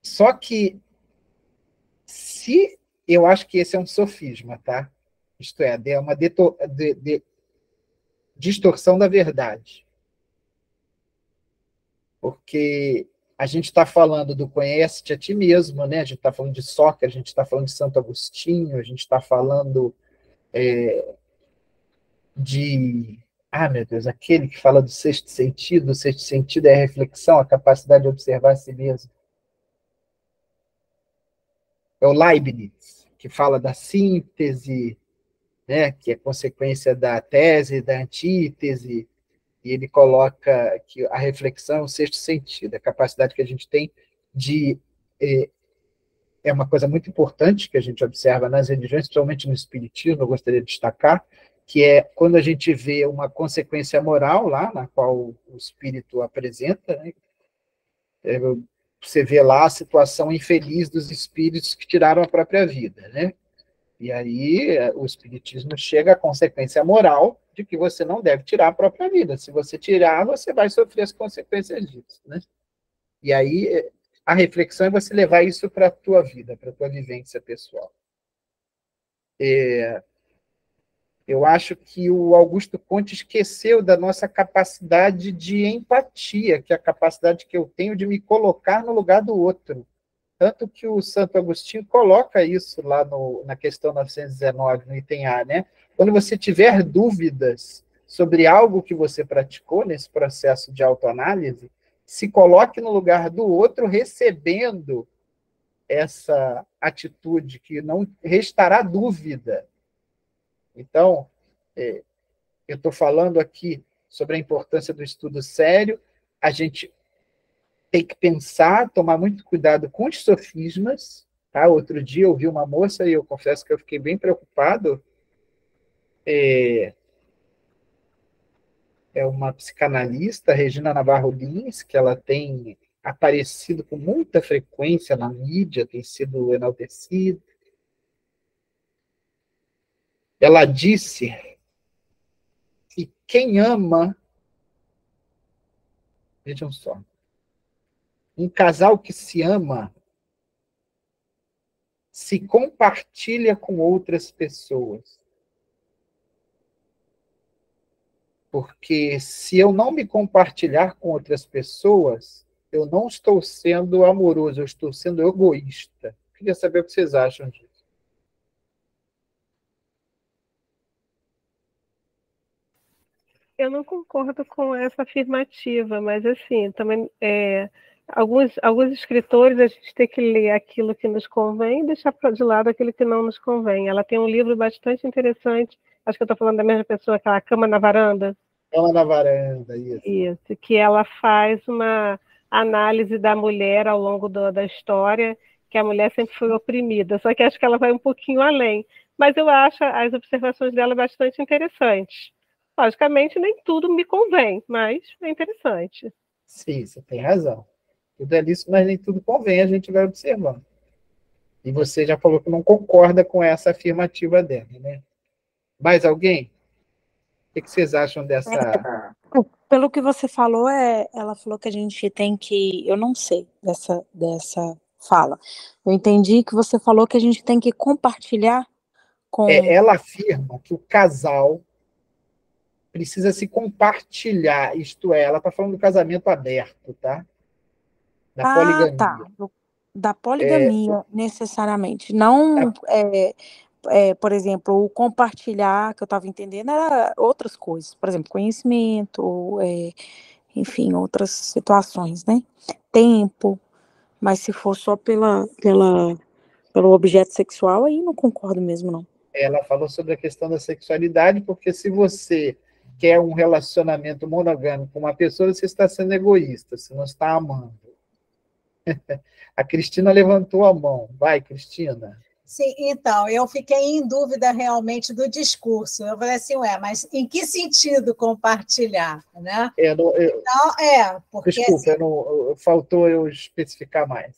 Só que eu acho que esse é um sofisma, tá? Isto é uma distorção da verdade. Porque a gente está falando do conhece-te a ti mesmo, né? A gente está falando de Sócrates, a gente está falando de Santo Agostinho, a gente está falando de... meu Deus, aquele que fala do sexto sentido. O sexto sentido é a reflexão, a capacidade de observar a si mesmo. É o Leibniz, que fala da síntese, né? Que é consequência da tese, da antítese, e ele coloca que a reflexão é o sexto sentido, a capacidade que a gente tem de... É uma coisa muito importante que a gente observa nas religiões, principalmente no espiritismo, eu gostaria de destacar, que é quando a gente vê uma consequência moral lá, na qual o espírito apresenta, né? Você vê lá a situação infeliz dos espíritos que tiraram a própria vida, né? E aí o espiritismo chega à consequência moral de que você não deve tirar a própria vida. Se você tirar, você vai sofrer as consequências disso, né? E aí a reflexão é você levar isso para a tua vida, para a tua vivência pessoal. Eu acho que o Augusto Comte esqueceu da nossa capacidade de empatia, que é a capacidade que eu tenho de me colocar no lugar do outro. Tanto que o Santo Agostinho coloca isso lá na questão 919, no item A, né? Quando você tiver dúvidas sobre algo que você praticou nesse processo de autoanálise, se coloque no lugar do outro, recebendo essa atitude, que não restará dúvida. Então, eu estou falando aqui sobre a importância do estudo sério. A gente tem que pensar, tomar muito cuidado com os sofismas. Tá? Outro dia eu vi uma moça, e eu confesso que eu fiquei bem preocupado, é uma psicanalista, Regina Navarro Lins, que ela tem aparecido com muita frequência na mídia, tem sido enaltecida. Ela disse que quem ama, vejam só, um casal que se ama se compartilha com outras pessoas. Porque se eu não me compartilhar com outras pessoas, eu não estou sendo amoroso, eu estou sendo egoísta. Queria saber o que vocês acham disso. Eu não concordo com essa afirmativa, mas assim, também alguns escritores a gente tem que ler aquilo que nos convém e deixar de lado aquilo que não nos convém. Ela tem um livro bastante interessante Acho que eu estou falando da mesma pessoa, aquela Cama na Varanda. Cama na Varanda, isso. Isso, que ela faz uma análise da mulher ao longo da história, que a mulher sempre foi oprimida, só que acho que ela vai um pouquinho além. Mas eu acho as observações dela bastante interessantes. Logicamente, nem tudo me convém, mas é interessante. Sim, você tem razão. Tudo é lícito, mas nem tudo convém, a gente vai observando. E você já falou que não concorda com essa afirmativa dela, né? Mais alguém? O que vocês acham dessa... Pelo que você falou, ela falou que a gente tem que, eu não sei dessa fala. Eu entendi que você falou que a gente tem que compartilhar com... Ela afirma que o casal precisa se compartilhar, isto é, ela está falando do casamento aberto, tá? Da poligamia. Tá. Da poligamia, necessariamente. Não, por exemplo, o compartilhar, que eu estava entendendo, era outras coisas. Por exemplo, conhecimento, enfim, outras situações, né? Tempo, mas se for só pelo objeto sexual, aí não concordo mesmo, não. Ela falou sobre a questão da sexualidade, porque se você quer um relacionamento monogâmico com uma pessoa, você está sendo egoísta, você não está amando. A Cristina levantou a mão. Vai, Cristina. Sim, então, eu fiquei em dúvida realmente do discurso. Eu falei assim, ué, mas em que sentido compartilhar, né? Então, porque... Desculpa, assim, faltou eu especificar mais.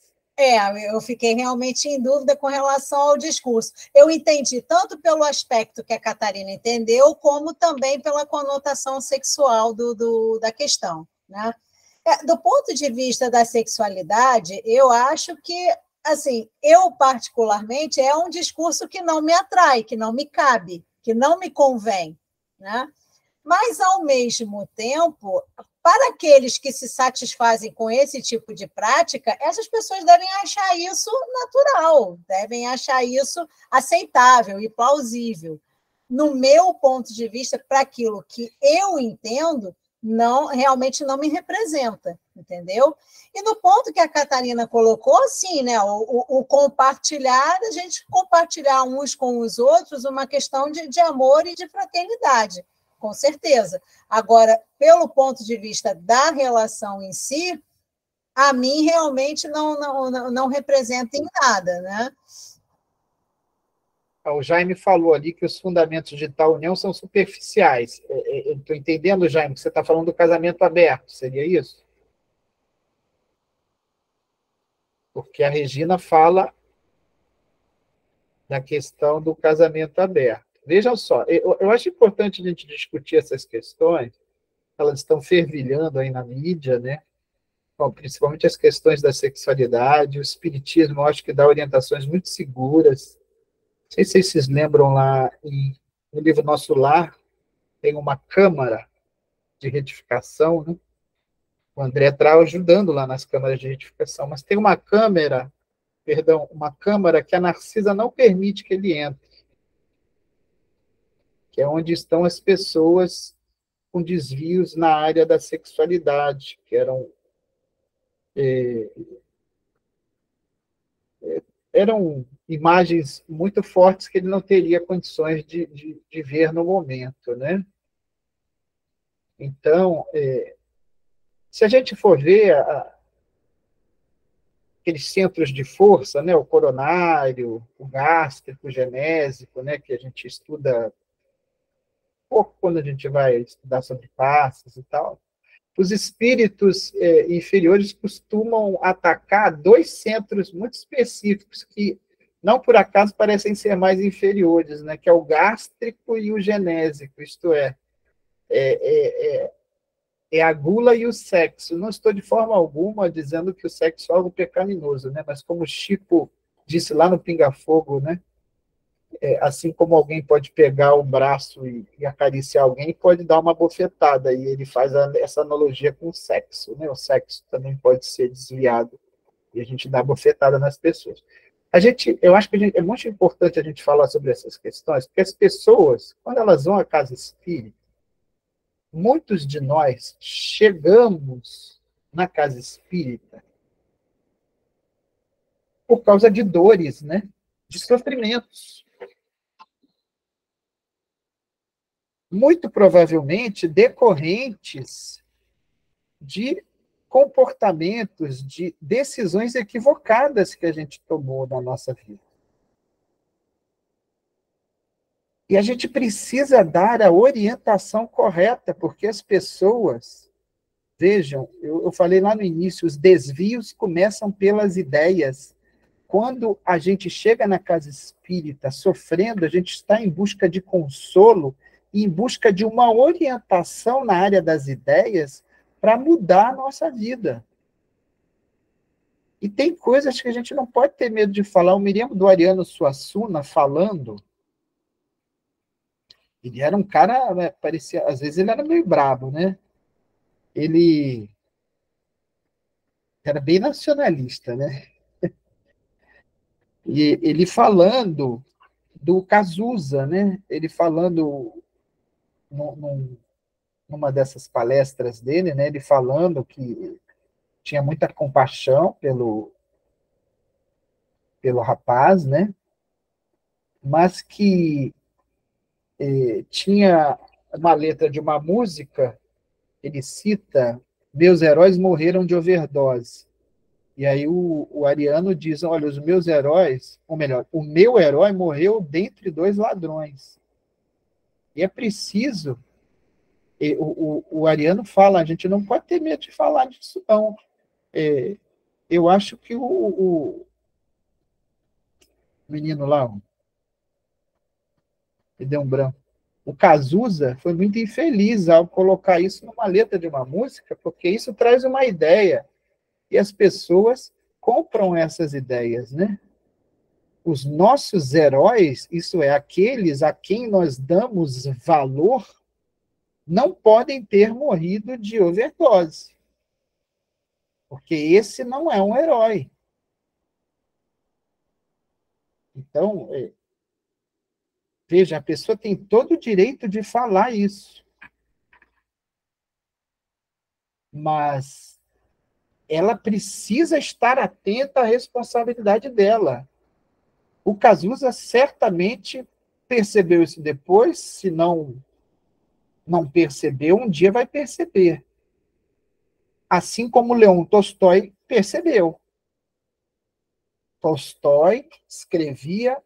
Eu fiquei realmente em dúvida com relação ao discurso. Eu entendi tanto pelo aspecto que a Catarina entendeu, como também pela conotação sexual da questão, né? Do ponto de vista da sexualidade, eu acho que, assim, eu particularmente, é um discurso que não me atrai, que não me cabe, que não me convém, né? Mas, ao mesmo tempo, para aqueles que se satisfazem com esse tipo de prática, essas pessoas devem achar isso natural, devem achar isso aceitável e plausível. No meu ponto de vista, para aquilo que eu entendo, realmente não me representa, entendeu? E no ponto que a Catarina colocou, sim, né, o compartilhar, a gente compartilhar uns com os outros uma questão de amor e de fraternidade, com certeza. Agora, pelo ponto de vista da relação em si, a mim realmente não representa em nada, né? O Jaime falou ali que os fundamentos de tal união são superficiais. Eu estou entendendo, Jaime, que você está falando do casamento aberto, seria isso? Porque a Regina fala da questão do casamento aberto. Vejam só, eu acho importante a gente discutir essas questões, elas estão fervilhando aí na mídia, né? Bom, principalmente as questões da sexualidade, o espiritismo, eu acho que dá orientações muito seguras. Não sei se vocês lembram lá no livro Nosso Lar, tem uma câmara de retificação, né? O André está ajudando lá nas câmaras de retificação, mas tem uma câmara que a Narcisa não permite que ele entre, que é onde estão as pessoas com desvios na área da sexualidade, que eram imagens muito fortes que ele não teria condições de ver no momento, né? Então, se a gente for ver aqueles centros de força, né, o coronário, o gástrico, o genésico, né, que a gente estuda pouco quando a gente vai estudar sobre passos e tal, os espíritos inferiores costumam atacar dois centros muito específicos que, não por acaso, parecem ser mais inferiores, né, que é o gástrico e o genésico, isto é a gula e o sexo. Não estou de forma alguma dizendo que o sexo é algo pecaminoso, né? Mas como o Chico disse lá no Pinga Fogo, né? Assim como alguém pode pegar o braço e acariciar alguém, pode dar uma bofetada, e ele faz essa analogia com o sexo, né? O sexo também pode ser desviado, e a gente dá bofetada nas pessoas. Eu acho que é muito importante a gente falar sobre essas questões, porque as pessoas, quando elas vão à casa espírita, muitos de nós chegamos na casa espírita por causa de dores, né? De sofrimentos. muito provavelmente decorrentes de comportamentos, de decisões equivocadas que a gente tomou na nossa vida. E a gente precisa dar a orientação correta, porque as pessoas, vejam, eu falei lá no início, os desvios começam pelas ideias. Quando a gente chega na casa espírita sofrendo, a gente está em busca de consolo, em busca de uma orientação na área das ideias para mudar a nossa vida. E tem coisas que a gente não pode ter medo de falar. Eu me lembro do Ariano Suassuna falando. Ele era um cara, né, parecia, às vezes ele era meio brabo, né? Ele era bem nacionalista, né? E ele falando do Cazuza, né? Ele falando numa dessas palestras dele, né? Ele falando que tinha muita compaixão pelo rapaz, né? Mas que tinha uma letra de uma música, ele cita: meus heróis morreram de overdose. E aí o Ariano diz: olha, os meus heróis, ou melhor, o meu herói morreu dentre dois ladrões. E é preciso, o Ariano fala, a gente não pode ter medo de falar disso, não. Eu acho que o menino lá, me deu um branco, o Cazuza foi muito infeliz ao colocar isso numa letra de uma música, porque isso traz uma ideia, e as pessoas compram essas ideias, né? Os nossos heróis, isso é, aqueles a quem nós damos valor, não podem ter morrido de overdose, porque esse não é um herói. Então, veja, a pessoa tem todo o direito de falar isso, mas ela precisa estar atenta à responsabilidade dela. O Cazuza certamente percebeu isso depois, se não percebeu, um dia vai perceber. Assim como Leon Tolstói percebeu. Tolstói escrevia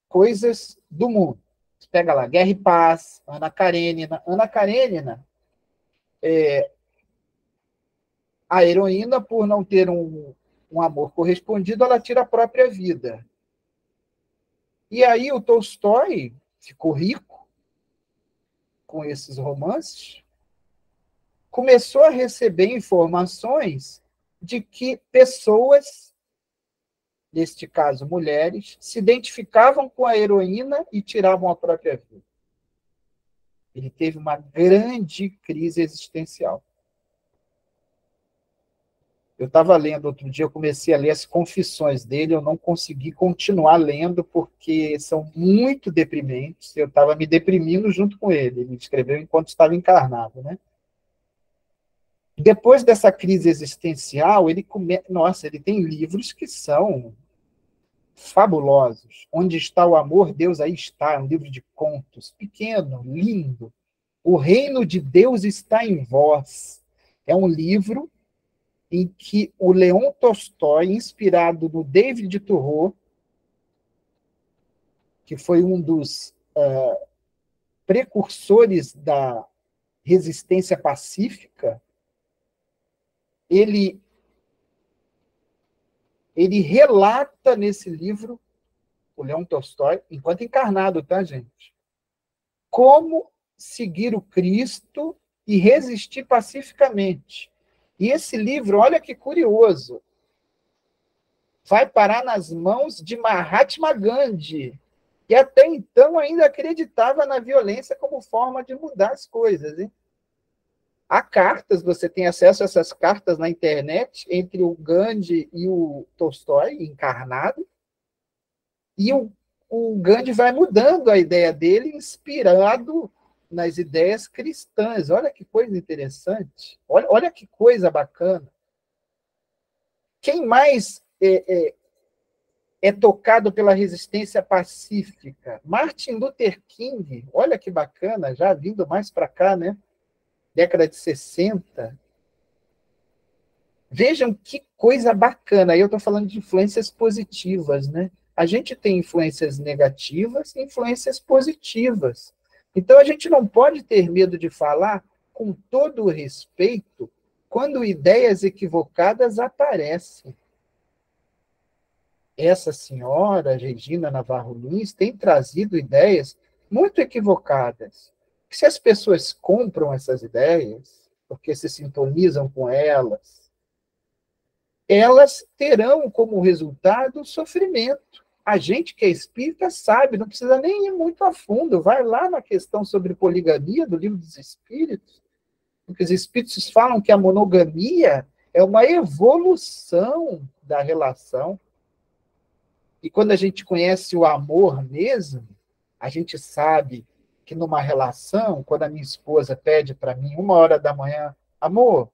coisas do mundo. Você pega lá, Guerra e Paz, Ana Karenina. Ana Karenina, a heroína, por não ter um amor correspondido, ela tira a própria vida. E aí o Tolstói ficou rico com esses romances, começou a receber informações de que pessoas, neste caso mulheres, se identificavam com a heroína e tiravam a própria vida. Ele teve uma grande crise existencial. Eu estava lendo outro dia, eu comecei a ler as confissões dele, eu não consegui continuar lendo porque são muito deprimentes, eu estava me deprimindo junto com ele. Ele escreveu enquanto estava encarnado, né? Depois dessa crise existencial, ele tem livros que são fabulosos. Onde está o amor, Deus aí está. É um livro de contos, pequeno, lindo. O reino de Deus está em vós. É um livro em que o Leon Tolstói, inspirado no David Thoreau, que foi um dos precursores da resistência pacífica, ele relata nesse livro, o Leon Tolstói, enquanto encarnado, tá, gente? Como seguir o Cristo e resistir pacificamente. E esse livro, olha que curioso, vai parar nas mãos de Mahatma Gandhi, que até então ainda acreditava na violência como forma de mudar as coisas, hein? Há cartas, você tem acesso a essas cartas na internet, entre o Gandhi e o Tolstói, encarnado, e o Gandhi vai mudando a ideia dele, inspirado nas ideias cristãs. Olha que coisa interessante, olha que coisa bacana. Quem mais é tocado pela resistência pacífica. Martin Luther King, olha que bacana, já vindo mais para cá, né? Década de 60. Vejam que coisa bacana. Aí eu estou falando de influências positivas, né? A gente tem influências negativas e influências positivas. Então, a gente não pode ter medo de falar com todo o respeito quando ideias equivocadas aparecem. Essa senhora, Regina Navarro Lins, tem trazido ideias muito equivocadas. Se as pessoas compram essas ideias, porque se sintonizam com elas, elas terão como resultado sofrimento. A gente que é espírita sabe, não precisa nem ir muito a fundo. Vai lá na questão sobre poligamia do Livro dos Espíritos, porque os espíritos falam que a monogamia é uma evolução da relação. E quando a gente conhece o amor mesmo, a gente sabe que numa relação, quando a minha esposa pede para mim, 1h da manhã, amor,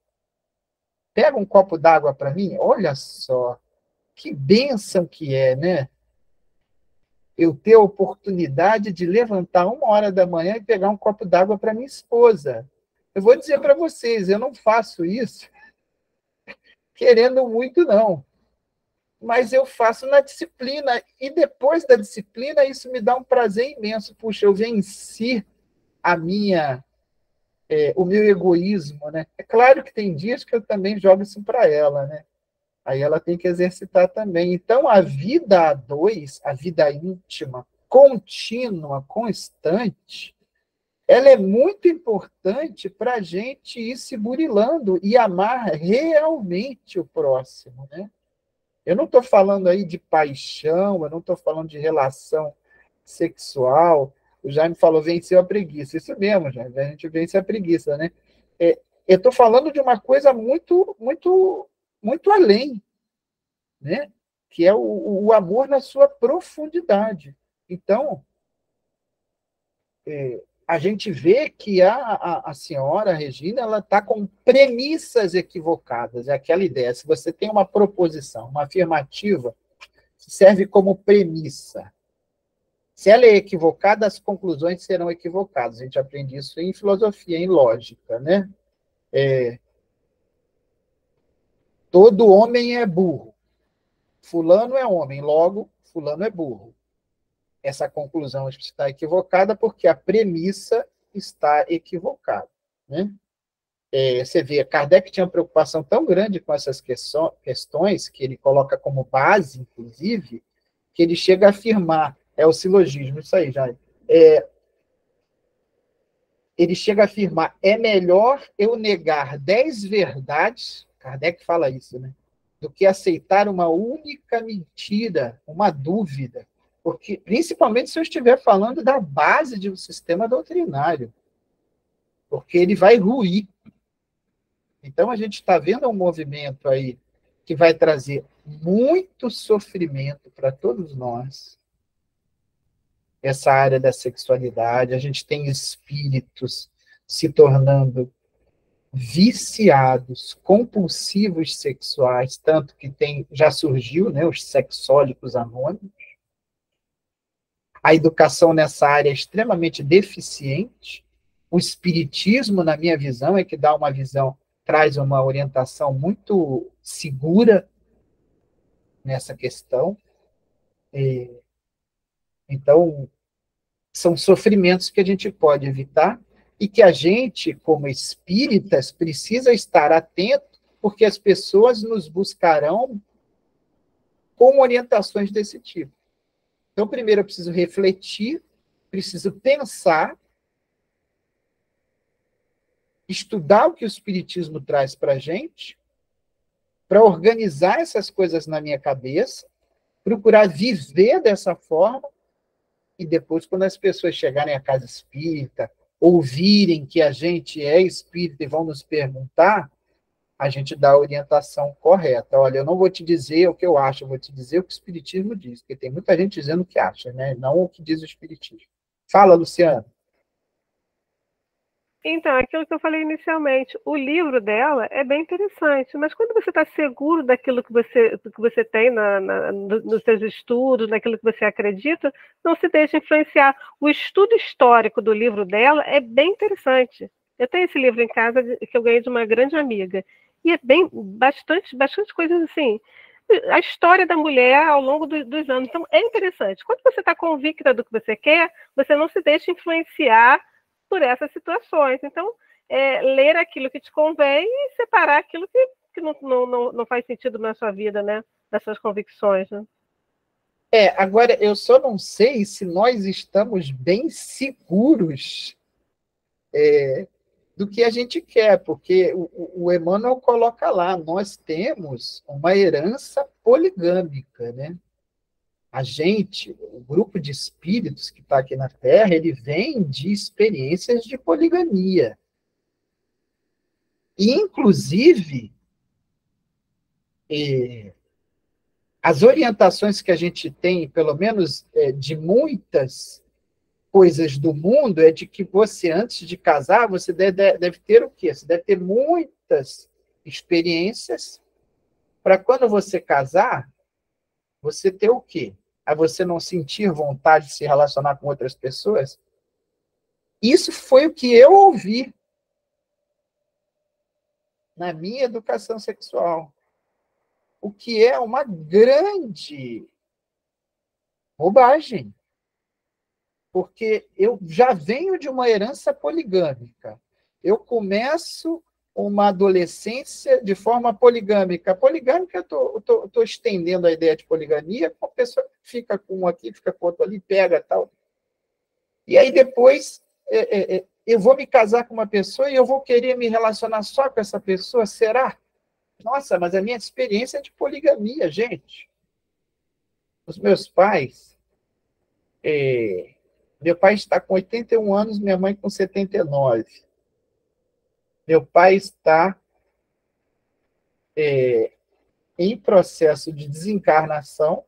pega um copo d'água para mim, olha só, que bênção que é, né? Eu ter a oportunidade de levantar 1h da manhã e pegar um copo d'água para minha esposa. Eu vou dizer para vocês, eu não faço isso querendo muito, não. Mas eu faço na disciplina. E depois da disciplina, isso me dá um prazer imenso. Puxa, eu venci o meu egoísmo, né? É claro que tem dias que eu também jogo isso para ela, né? Aí ela tem que exercitar também. Então, a vida a dois, a vida íntima, contínua, constante, ela é muito importante para a gente ir se burilando e amar realmente o próximo, né? Eu não estou falando aí de paixão, eu não estou falando de relação sexual. O Jaime falou, venceu a preguiça. Isso mesmo, Jaime, a gente vence a preguiça, né? Eu estou falando de uma coisa muito, muito, muito além, né? Que é o amor na sua profundidade. Então, a gente vê que a senhora Regina ela está com premissas equivocadas. É aquela ideia. Se você tem uma proposição, uma afirmativa, serve como premissa. Se ela é equivocada, as conclusões serão equivocadas. A gente aprende isso em filosofia, em lógica, né? Todo homem é burro. Fulano é homem, logo, fulano é burro. Essa conclusão está equivocada porque a premissa está equivocada, né? Você vê, Kardec tinha uma preocupação tão grande com essas questões, que ele coloca como base, inclusive, que ele chega a afirmar, é o silogismo, isso aí, já. Ele chega a afirmar, é melhor eu negar 10 verdades, Kardec fala isso, né? Do que aceitar uma única mentira, uma dúvida. Porque, principalmente se eu estiver falando da base de um sistema doutrinário, porque ele vai ruir. Então, a gente está vendo um movimento aí que vai trazer muito sofrimento para todos nós, essa área da sexualidade. A gente tem espíritos se tornando viciados, compulsivos sexuais, tanto que já surgiu, né, os sexólicos anônimos. A educação nessa área é extremamente deficiente. O espiritismo, na minha visão, é que dá uma visão, traz uma orientação muito segura nessa questão. Então, são sofrimentos que a gente pode evitar e que a gente, como espíritas, precisa estar atento, porque as pessoas nos buscarão com orientações desse tipo. Então, primeiro eu preciso refletir, preciso pensar, estudar o que o Espiritismo traz para a gente, para organizar essas coisas na minha cabeça, procurar viver dessa forma, e depois, quando as pessoas chegarem à casa espírita, ouvirem que a gente é espírita e vão nos perguntar, a gente dá a orientação correta. Olha, eu não vou te dizer o que eu acho, eu vou te dizer o que o Espiritismo diz, porque tem muita gente dizendo o que acha, né? Não o que diz o Espiritismo. Fala, Luciano. Então, aquilo que eu falei inicialmente, o livro dela é bem interessante, mas quando você está seguro daquilo que você tem nos seus estudos, naquilo que você acredita, não se deixe influenciar. O estudo histórico do livro dela é bem interessante. Eu tenho esse livro em casa que eu ganhei de uma grande amiga. E é bastante coisas assim. A história da mulher ao longo dos anos. Então, é interessante. Quando você está convicta do que você quer, você não se deixa influenciar por essas situações. Então, ler aquilo que te convém e separar aquilo que não faz sentido na sua vida, né? Das suas convicções. Né? Agora, eu só não sei se nós estamos bem seguros do que a gente quer, porque o Emmanuel coloca lá, nós temos uma herança poligâmica, né? A gente, o grupo de espíritos que está aqui na Terra, ele vem de experiências de poligamia. E, inclusive, as orientações que a gente tem, pelo menos de muitas coisas do mundo, é de que você, antes de casar, você deve ter o quê? Você deve ter muitas experiências para quando você casar, você ter o quê? A você não sentir vontade de se relacionar com outras pessoas? Isso foi o que eu ouvi na minha educação sexual. O que é uma grande bobagem. Porque eu já venho de uma herança poligâmica. Eu começo uma adolescência de forma poligâmica. Poligâmica, eu estou estendendo a ideia de poligamia, com a pessoa que fica com um aqui, fica com outro ali, pega tal. E aí depois eu vou me casar com uma pessoa e eu vou querer me relacionar só com essa pessoa, será? Nossa, mas a minha experiência é de poligamia, gente. Os meus pais... Meu pai está com 81 anos, minha mãe com 79. Meu pai está em processo de desencarnação.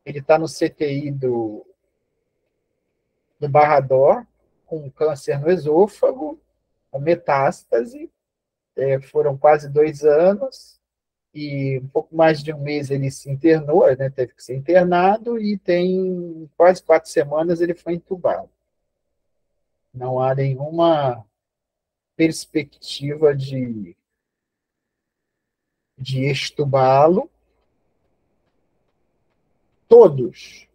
Ele está no CTI do Barradó, com câncer no esôfago, com metástase. Foram quase 2 anos, e um pouco mais de um mês ele se internou, né, teve que ser internado, e tem quase 4 semanas ele foi entubado. Não há nenhuma perspectiva de extubá-lo. Todos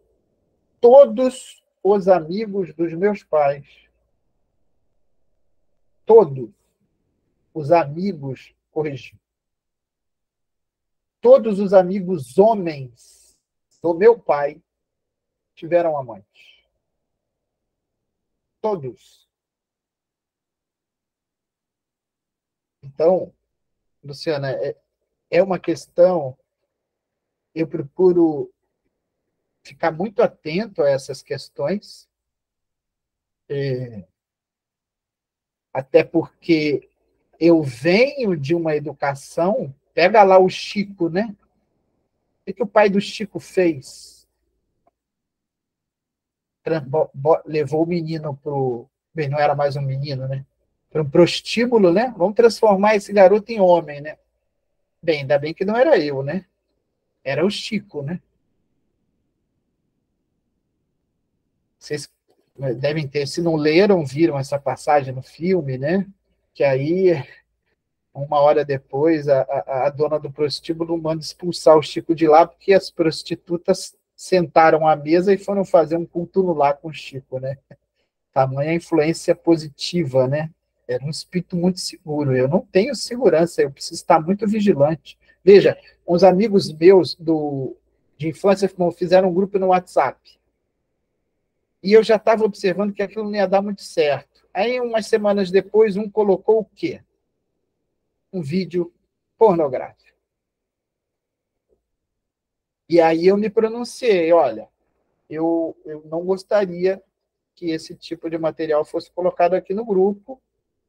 os amigos dos meus pais, todos os amigos, todos os amigos homens do meu pai tiveram amantes. Todos. Então, Luciana, é uma questão, eu procuro ficar muito atento a essas questões, até porque eu venho de uma educação, pega lá o Chico, né? O que o pai do Chico fez? Levou o menino bem, não era mais um menino, né? Para um prostíbulo, né? Vamos transformar esse garoto em homem, né? Bem, ainda bem que não era eu, né? Era o Chico, né? Vocês devem ter, se não leram, viram essa passagem no filme, né? Que aí, uma hora depois, a dona do prostíbulo manda expulsar o Chico de lá, porque as prostitutas sentaram à mesa e foram fazer um culto no lar com o Chico, né? Tamanha influência positiva, né? Era um espírito muito seguro. Eu não tenho segurança, eu preciso estar muito vigilante. Veja, uns amigos meus de infância fizeram um grupo no WhatsApp. E eu já estava observando que aquilo não ia dar muito certo. Aí, umas semanas depois, um colocou o quê? Um vídeo pornográfico. E aí eu me pronunciei, olha, eu não gostaria que esse tipo de material fosse colocado aqui no grupo.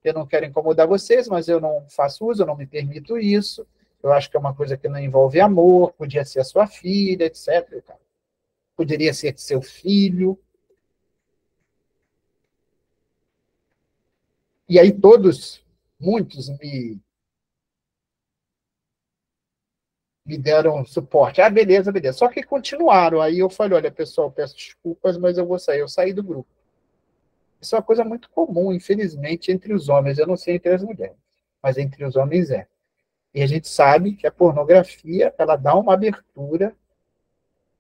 Eu não quero incomodar vocês, mas eu não faço uso, eu não me permito isso. Eu acho que é uma coisa que não envolve amor, podia ser a sua filha, etc. Poderia ser seu filho. E aí muitos me deram suporte. Ah, beleza, beleza. Só que continuaram. Aí eu falei, olha, pessoal, peço desculpas, mas eu vou sair. Eu saí do grupo. Isso é uma coisa muito comum, infelizmente, entre os homens. Eu não sei entre as mulheres, mas entre os homens é. E a gente sabe que a pornografia, ela dá uma abertura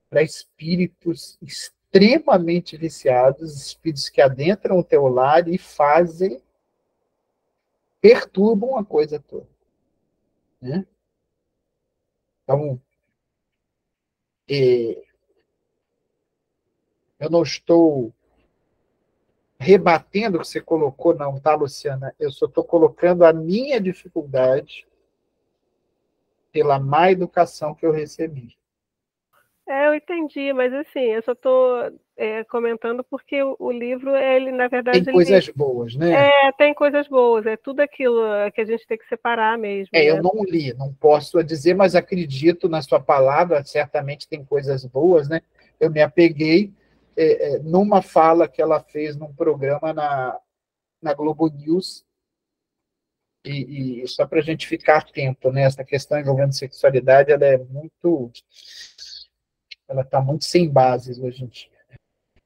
para espíritos extremamente viciados, espíritos que adentram o teu lar e perturbam a coisa toda. Né? Então, eu não estou rebatendo o que você colocou, não, tá, Luciana? Eu só estou colocando a minha dificuldade pela má educação que eu recebi. Eu entendi, mas assim, eu só estou comentando porque o livro, ele, na verdade, Tem coisas boas, né? Tem coisas boas, é tudo aquilo que a gente tem que separar mesmo. Né? Eu não li, não posso dizer, mas acredito na sua palavra, certamente tem coisas boas, né? Eu me apeguei numa fala que ela fez num programa na Globo News, e só para a gente ficar atento, né? Essa questão envolvendo sexualidade, ela está muito sem bases hoje em dia.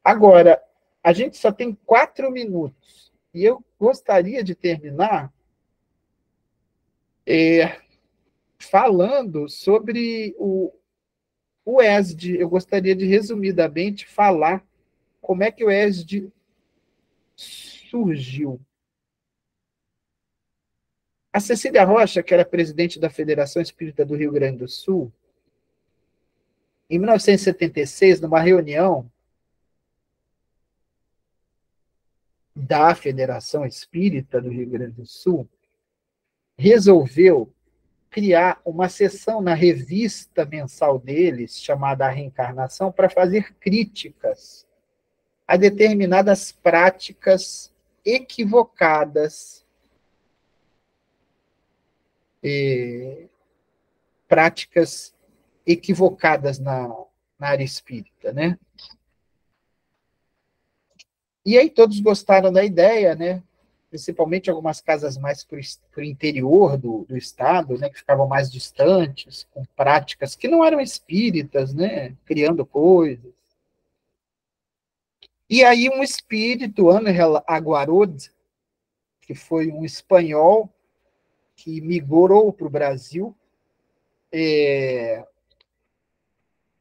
Agora, a gente só tem 4 minutos, e eu gostaria de terminar falando sobre o ESD. Eu gostaria de, resumidamente, falar como é que o ESD surgiu. A Cecília Rocha, que era presidente da Federação Espírita do Rio Grande do Sul, em 1976, numa reunião da Federação Espírita do Rio Grande do Sul, resolveu criar uma seção na revista mensal deles, chamada A Reencarnação, para fazer críticas a determinadas práticas equivocadas, na área espírita, né? E aí todos gostaram da ideia, né? Principalmente algumas casas mais para o interior do estado, né? Que ficavam mais distantes, com práticas que não eram espíritas, né? Criando coisas. E aí um espírito, Ángel Aguarod, que foi um espanhol que migrou para o Brasil e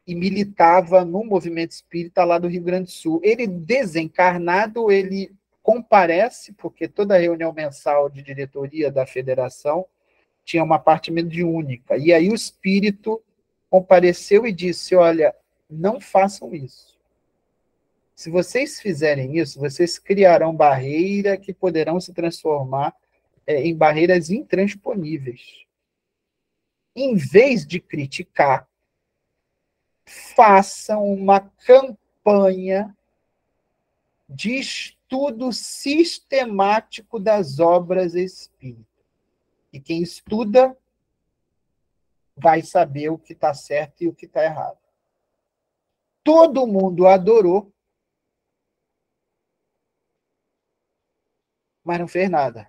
militava no movimento espírita lá do Rio Grande do Sul. Ele, desencarnado, ele comparece, porque toda reunião mensal de diretoria da federação tinha uma parte mediúnica. E aí o espírito compareceu e disse, olha, não façam isso. Se vocês fizerem isso, vocês criarão barreiras que poderão se transformar em barreiras intransponíveis. Em vez de criticar, façam uma campanha de estudo sistemático das obras espíritas. E quem estuda vai saber o que está certo e o que está errado. Todo mundo adorou, mas não fez nada.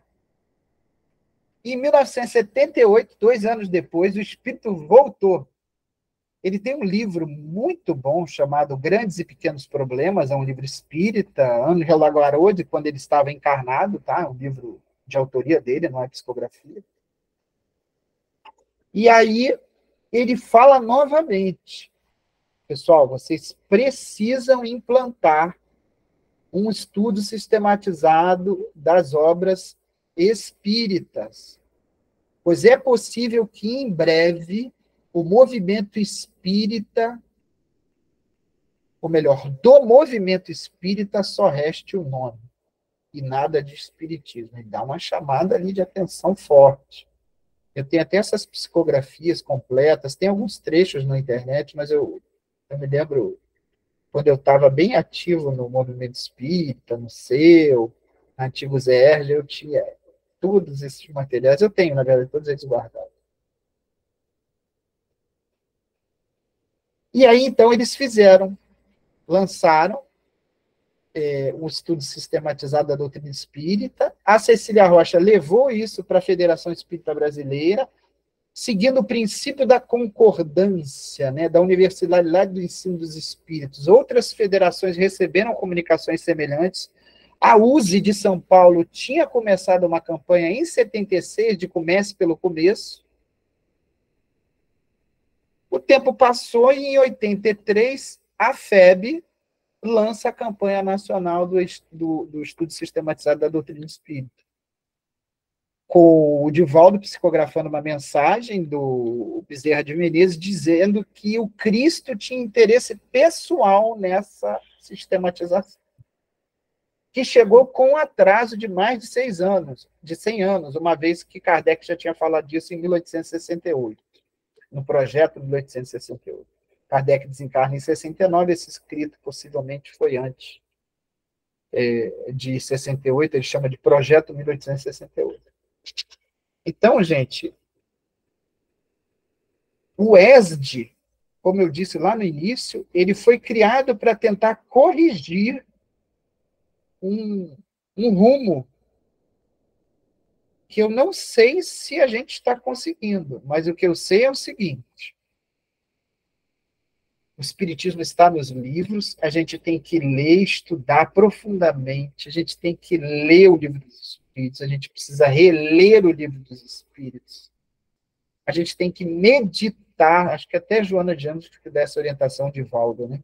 Em 1978, 2 anos depois, o espírito voltou. Ele tem um livro muito bom chamado Grandes e Pequenos Problemas, é um livro espírita, Ángel Aguarod, quando ele estava encarnado, tá? Um livro de autoria dele, não é psicografia. E aí ele fala novamente, pessoal, vocês precisam implantar um estudo sistematizado das obras espíritas, pois é possível que em breve o movimento espírita, ou melhor, do movimento espírita só reste o nome, e nada de espiritismo. Ele dá uma chamada ali de atenção forte. Eu tenho até essas psicografias completas, tem alguns trechos na internet, mas eu me lembro, quando eu estava bem ativo no movimento espírita, no SEU, na antigo ZERJ, eu tinha todos esses materiais, eu tenho, na verdade, todos eles guardados. E aí, então, eles lançaram o estudo sistematizado da doutrina espírita. A Cecília Rocha levou isso para a Federação Espírita Brasileira, seguindo o princípio da concordância, né, da universalidade do ensino dos espíritos. Outras federações receberam comunicações semelhantes. A USE de São Paulo tinha começado uma campanha em 76, de Comece pelo Começo. O tempo passou e, em 83, a FEB lança a campanha nacional do estudo sistematizado da doutrina espírita, com o Divaldo psicografando uma mensagem do Bezerra de Menezes dizendo que o Cristo tinha interesse pessoal nessa sistematização, que chegou com um atraso de mais de 100 anos, uma vez que Kardec já tinha falado disso em 1868, no projeto de 1868. Kardec desencarna em 69, esse escrito possivelmente foi antes de 68, ele chama de Projeto 1868. Então, gente, o ESD, como eu disse lá no início, ele foi criado para tentar corrigir um rumo que eu não sei se a gente está conseguindo, mas o que eu sei é o seguinte: o Espiritismo está nos livros, a gente tem que ler, estudar profundamente, a gente tem que ler o Livro dos Espíritos, a gente precisa reler o Livro dos Espíritos, a gente tem que meditar, acho que até Joana de Anjos que dá essa orientação de Valdo, né?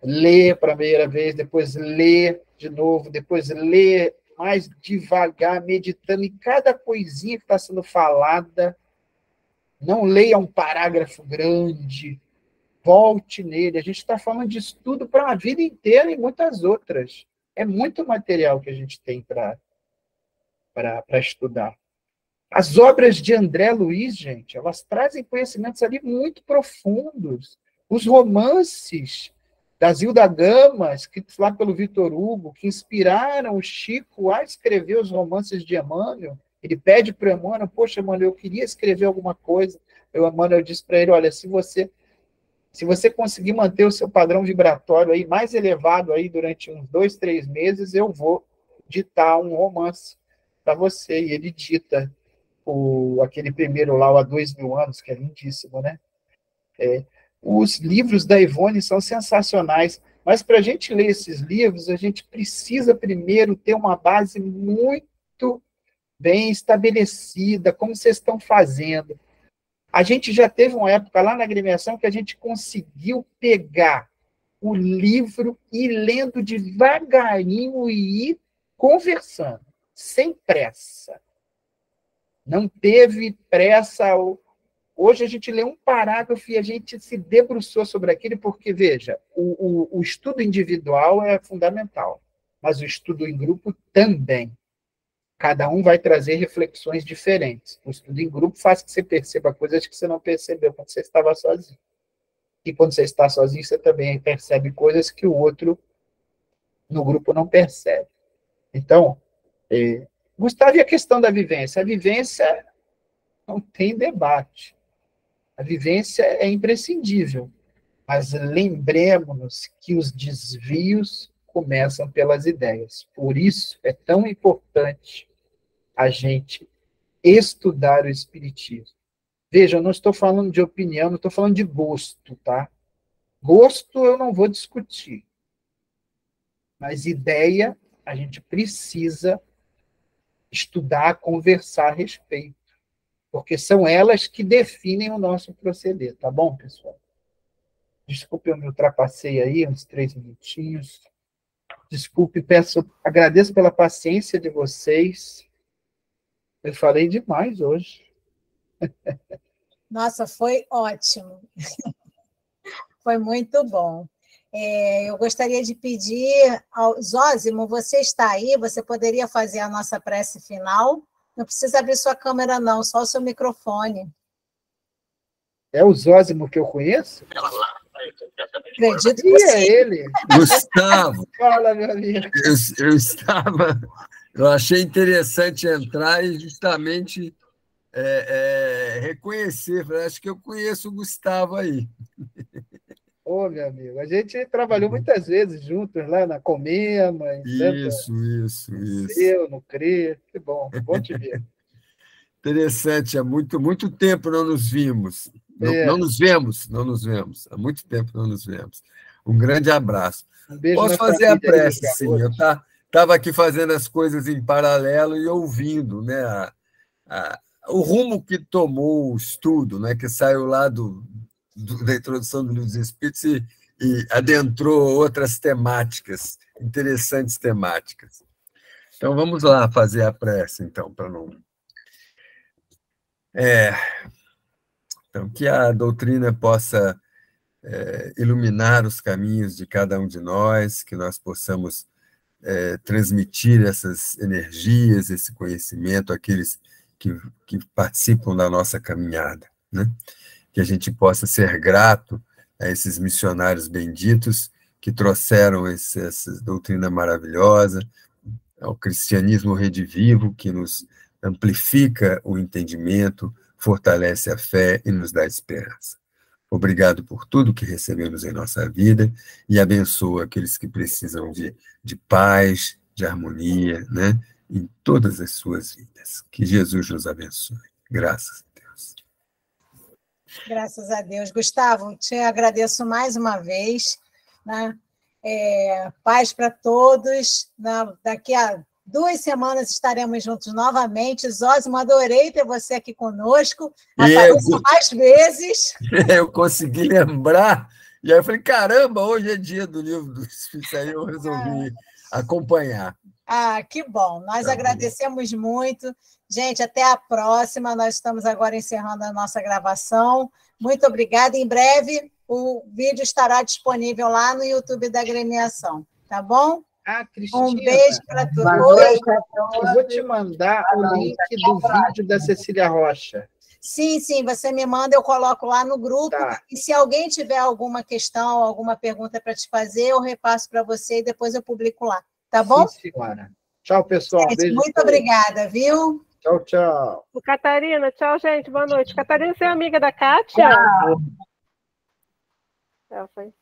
Ler para a primeira vez, depois ler de novo, depois ler mais devagar, meditando em cada coisinha que está sendo falada. Não leia um parágrafo grande, volte nele. A gente está falando de estudo para a vida inteira e muitas outras. É muito material que a gente tem para estudar. As obras de André Luiz, gente, elas trazem conhecimentos ali muito profundos. Os romances da Zilda Gama, escritos lá pelo Victor Hugo, que inspiraram o Chico a escrever os romances de Emmanuel. Ele pede para o Emmanuel: poxa, Emmanuel, eu queria escrever alguma coisa. O Emmanuel diz para ele: olha, se você conseguir manter o seu padrão vibratório aí mais elevado aí durante uns 2, 3 meses, eu vou ditar um romance para você. E ele dita aquele primeiro lá, o Há 2000 anos, que é lindíssimo, né? Os livros da Ivone são sensacionais, mas para a gente ler esses livros, a gente precisa primeiro ter uma base muito bem estabelecida, como vocês estão fazendo. A gente já teve uma época lá na agremiação que a gente conseguiu pegar o livro e ir lendo devagarinho e ir conversando, sem pressa. Não teve pressa. Hoje a gente lê um parágrafo e a gente se debruçou sobre aquilo, porque, veja, o estudo individual é fundamental, mas o estudo em grupo também. Cada um vai trazer reflexões diferentes. O estudo em grupo faz que você perceba coisas que você não percebeu quando você estava sozinho. E quando você está sozinho, você também percebe coisas que o outro no grupo não percebe. Então, Gustavo, e a questão da vivência? A vivência não tem debate. A vivência é imprescindível. Mas lembremos-nos que os desvios começam pelas ideias. Por isso é tão importante a gente estudar o Espiritismo. Veja, eu não estou falando de opinião, não estou falando de gosto, tá? Gosto eu não vou discutir. Mas ideia, a gente precisa estudar, conversar a respeito. Porque são elas que definem o nosso proceder, tá bom, pessoal? Desculpe, eu me ultrapassei aí, uns 3 minutinhos. Desculpe, agradeço pela paciência de vocês. Eu falei demais hoje. Nossa, foi ótimo. Foi muito bom. Eu gostaria de pedir ao Zósimo, você está aí? Você poderia fazer a nossa prece final? Não precisa abrir sua câmera, não, só o seu microfone. É o Zósimo que eu conheço? Acredito que sim. É ele. Gustavo. Fala, meu amigo. Eu achei interessante entrar e justamente reconhecer. Acho que eu conheço o Gustavo aí. Ô, meu amigo, a gente trabalhou muitas vezes juntos lá na Comema, em Santa, Isso. Seu, no CRE. Que bom te ver. Interessante, há muito tempo não nos vimos. Não nos vemos, não nos vemos. Há muito tempo não nos vemos. Um grande abraço. Um beijo Posso na fazer família a aí, prece, meus sim. Eu garotos. estava aqui fazendo as coisas em paralelo e ouvindo, né, o rumo que tomou o estudo, né, que saiu lá da introdução do Livro dos Espíritos e adentrou outras temáticas, interessantes temáticas. Então, vamos lá fazer a prece, então, para não... Então, que a doutrina possa iluminar os caminhos de cada um de nós, que nós possamos transmitir essas energias, esse conhecimento àqueles que participam da nossa caminhada, né? Que a gente possa ser grato a esses missionários benditos que trouxeram essa doutrina maravilhosa, ao cristianismo redivivo, que nos amplifica o entendimento, fortalece a fé e nos dá esperança. Obrigado por tudo que recebemos em nossa vida e abençoa aqueles que precisam de paz, de harmonia, né, em todas as suas vidas. Que Jesus nos abençoe. Graças a Deus. Graças a Deus. Gustavo, te agradeço mais uma vez, né? Paz para todos. Daqui a 2 semanas estaremos juntos novamente. Zósimo, adorei ter você aqui conosco. Apareça mais vezes. Eu consegui lembrar, e aí eu falei, caramba, hoje é dia do Livro dos Espíritos, aí eu resolvi acompanhar. Que bom. Nós agradecemos muito. Gente, até a próxima. Nós estamos agora encerrando a nossa gravação. Muito obrigada. Em breve, o vídeo estará disponível lá no YouTube da agremiação. Tá bom? Cristina, um beijo para todos. Eu vou te mandar o link do vídeo da Cecília Rocha. Sim, você me manda, eu coloco lá no grupo. Tá. E se alguém tiver alguma questão, alguma pergunta para te fazer, eu repasso para você e depois eu publico lá. Tá bom? Sim, senhora. Tchau, pessoal. Gente, beijo. muito obrigada, viu? Tchau. Catarina, tchau, gente. Boa noite. Catarina, você é amiga da Kátia? Tchau. Ela foi.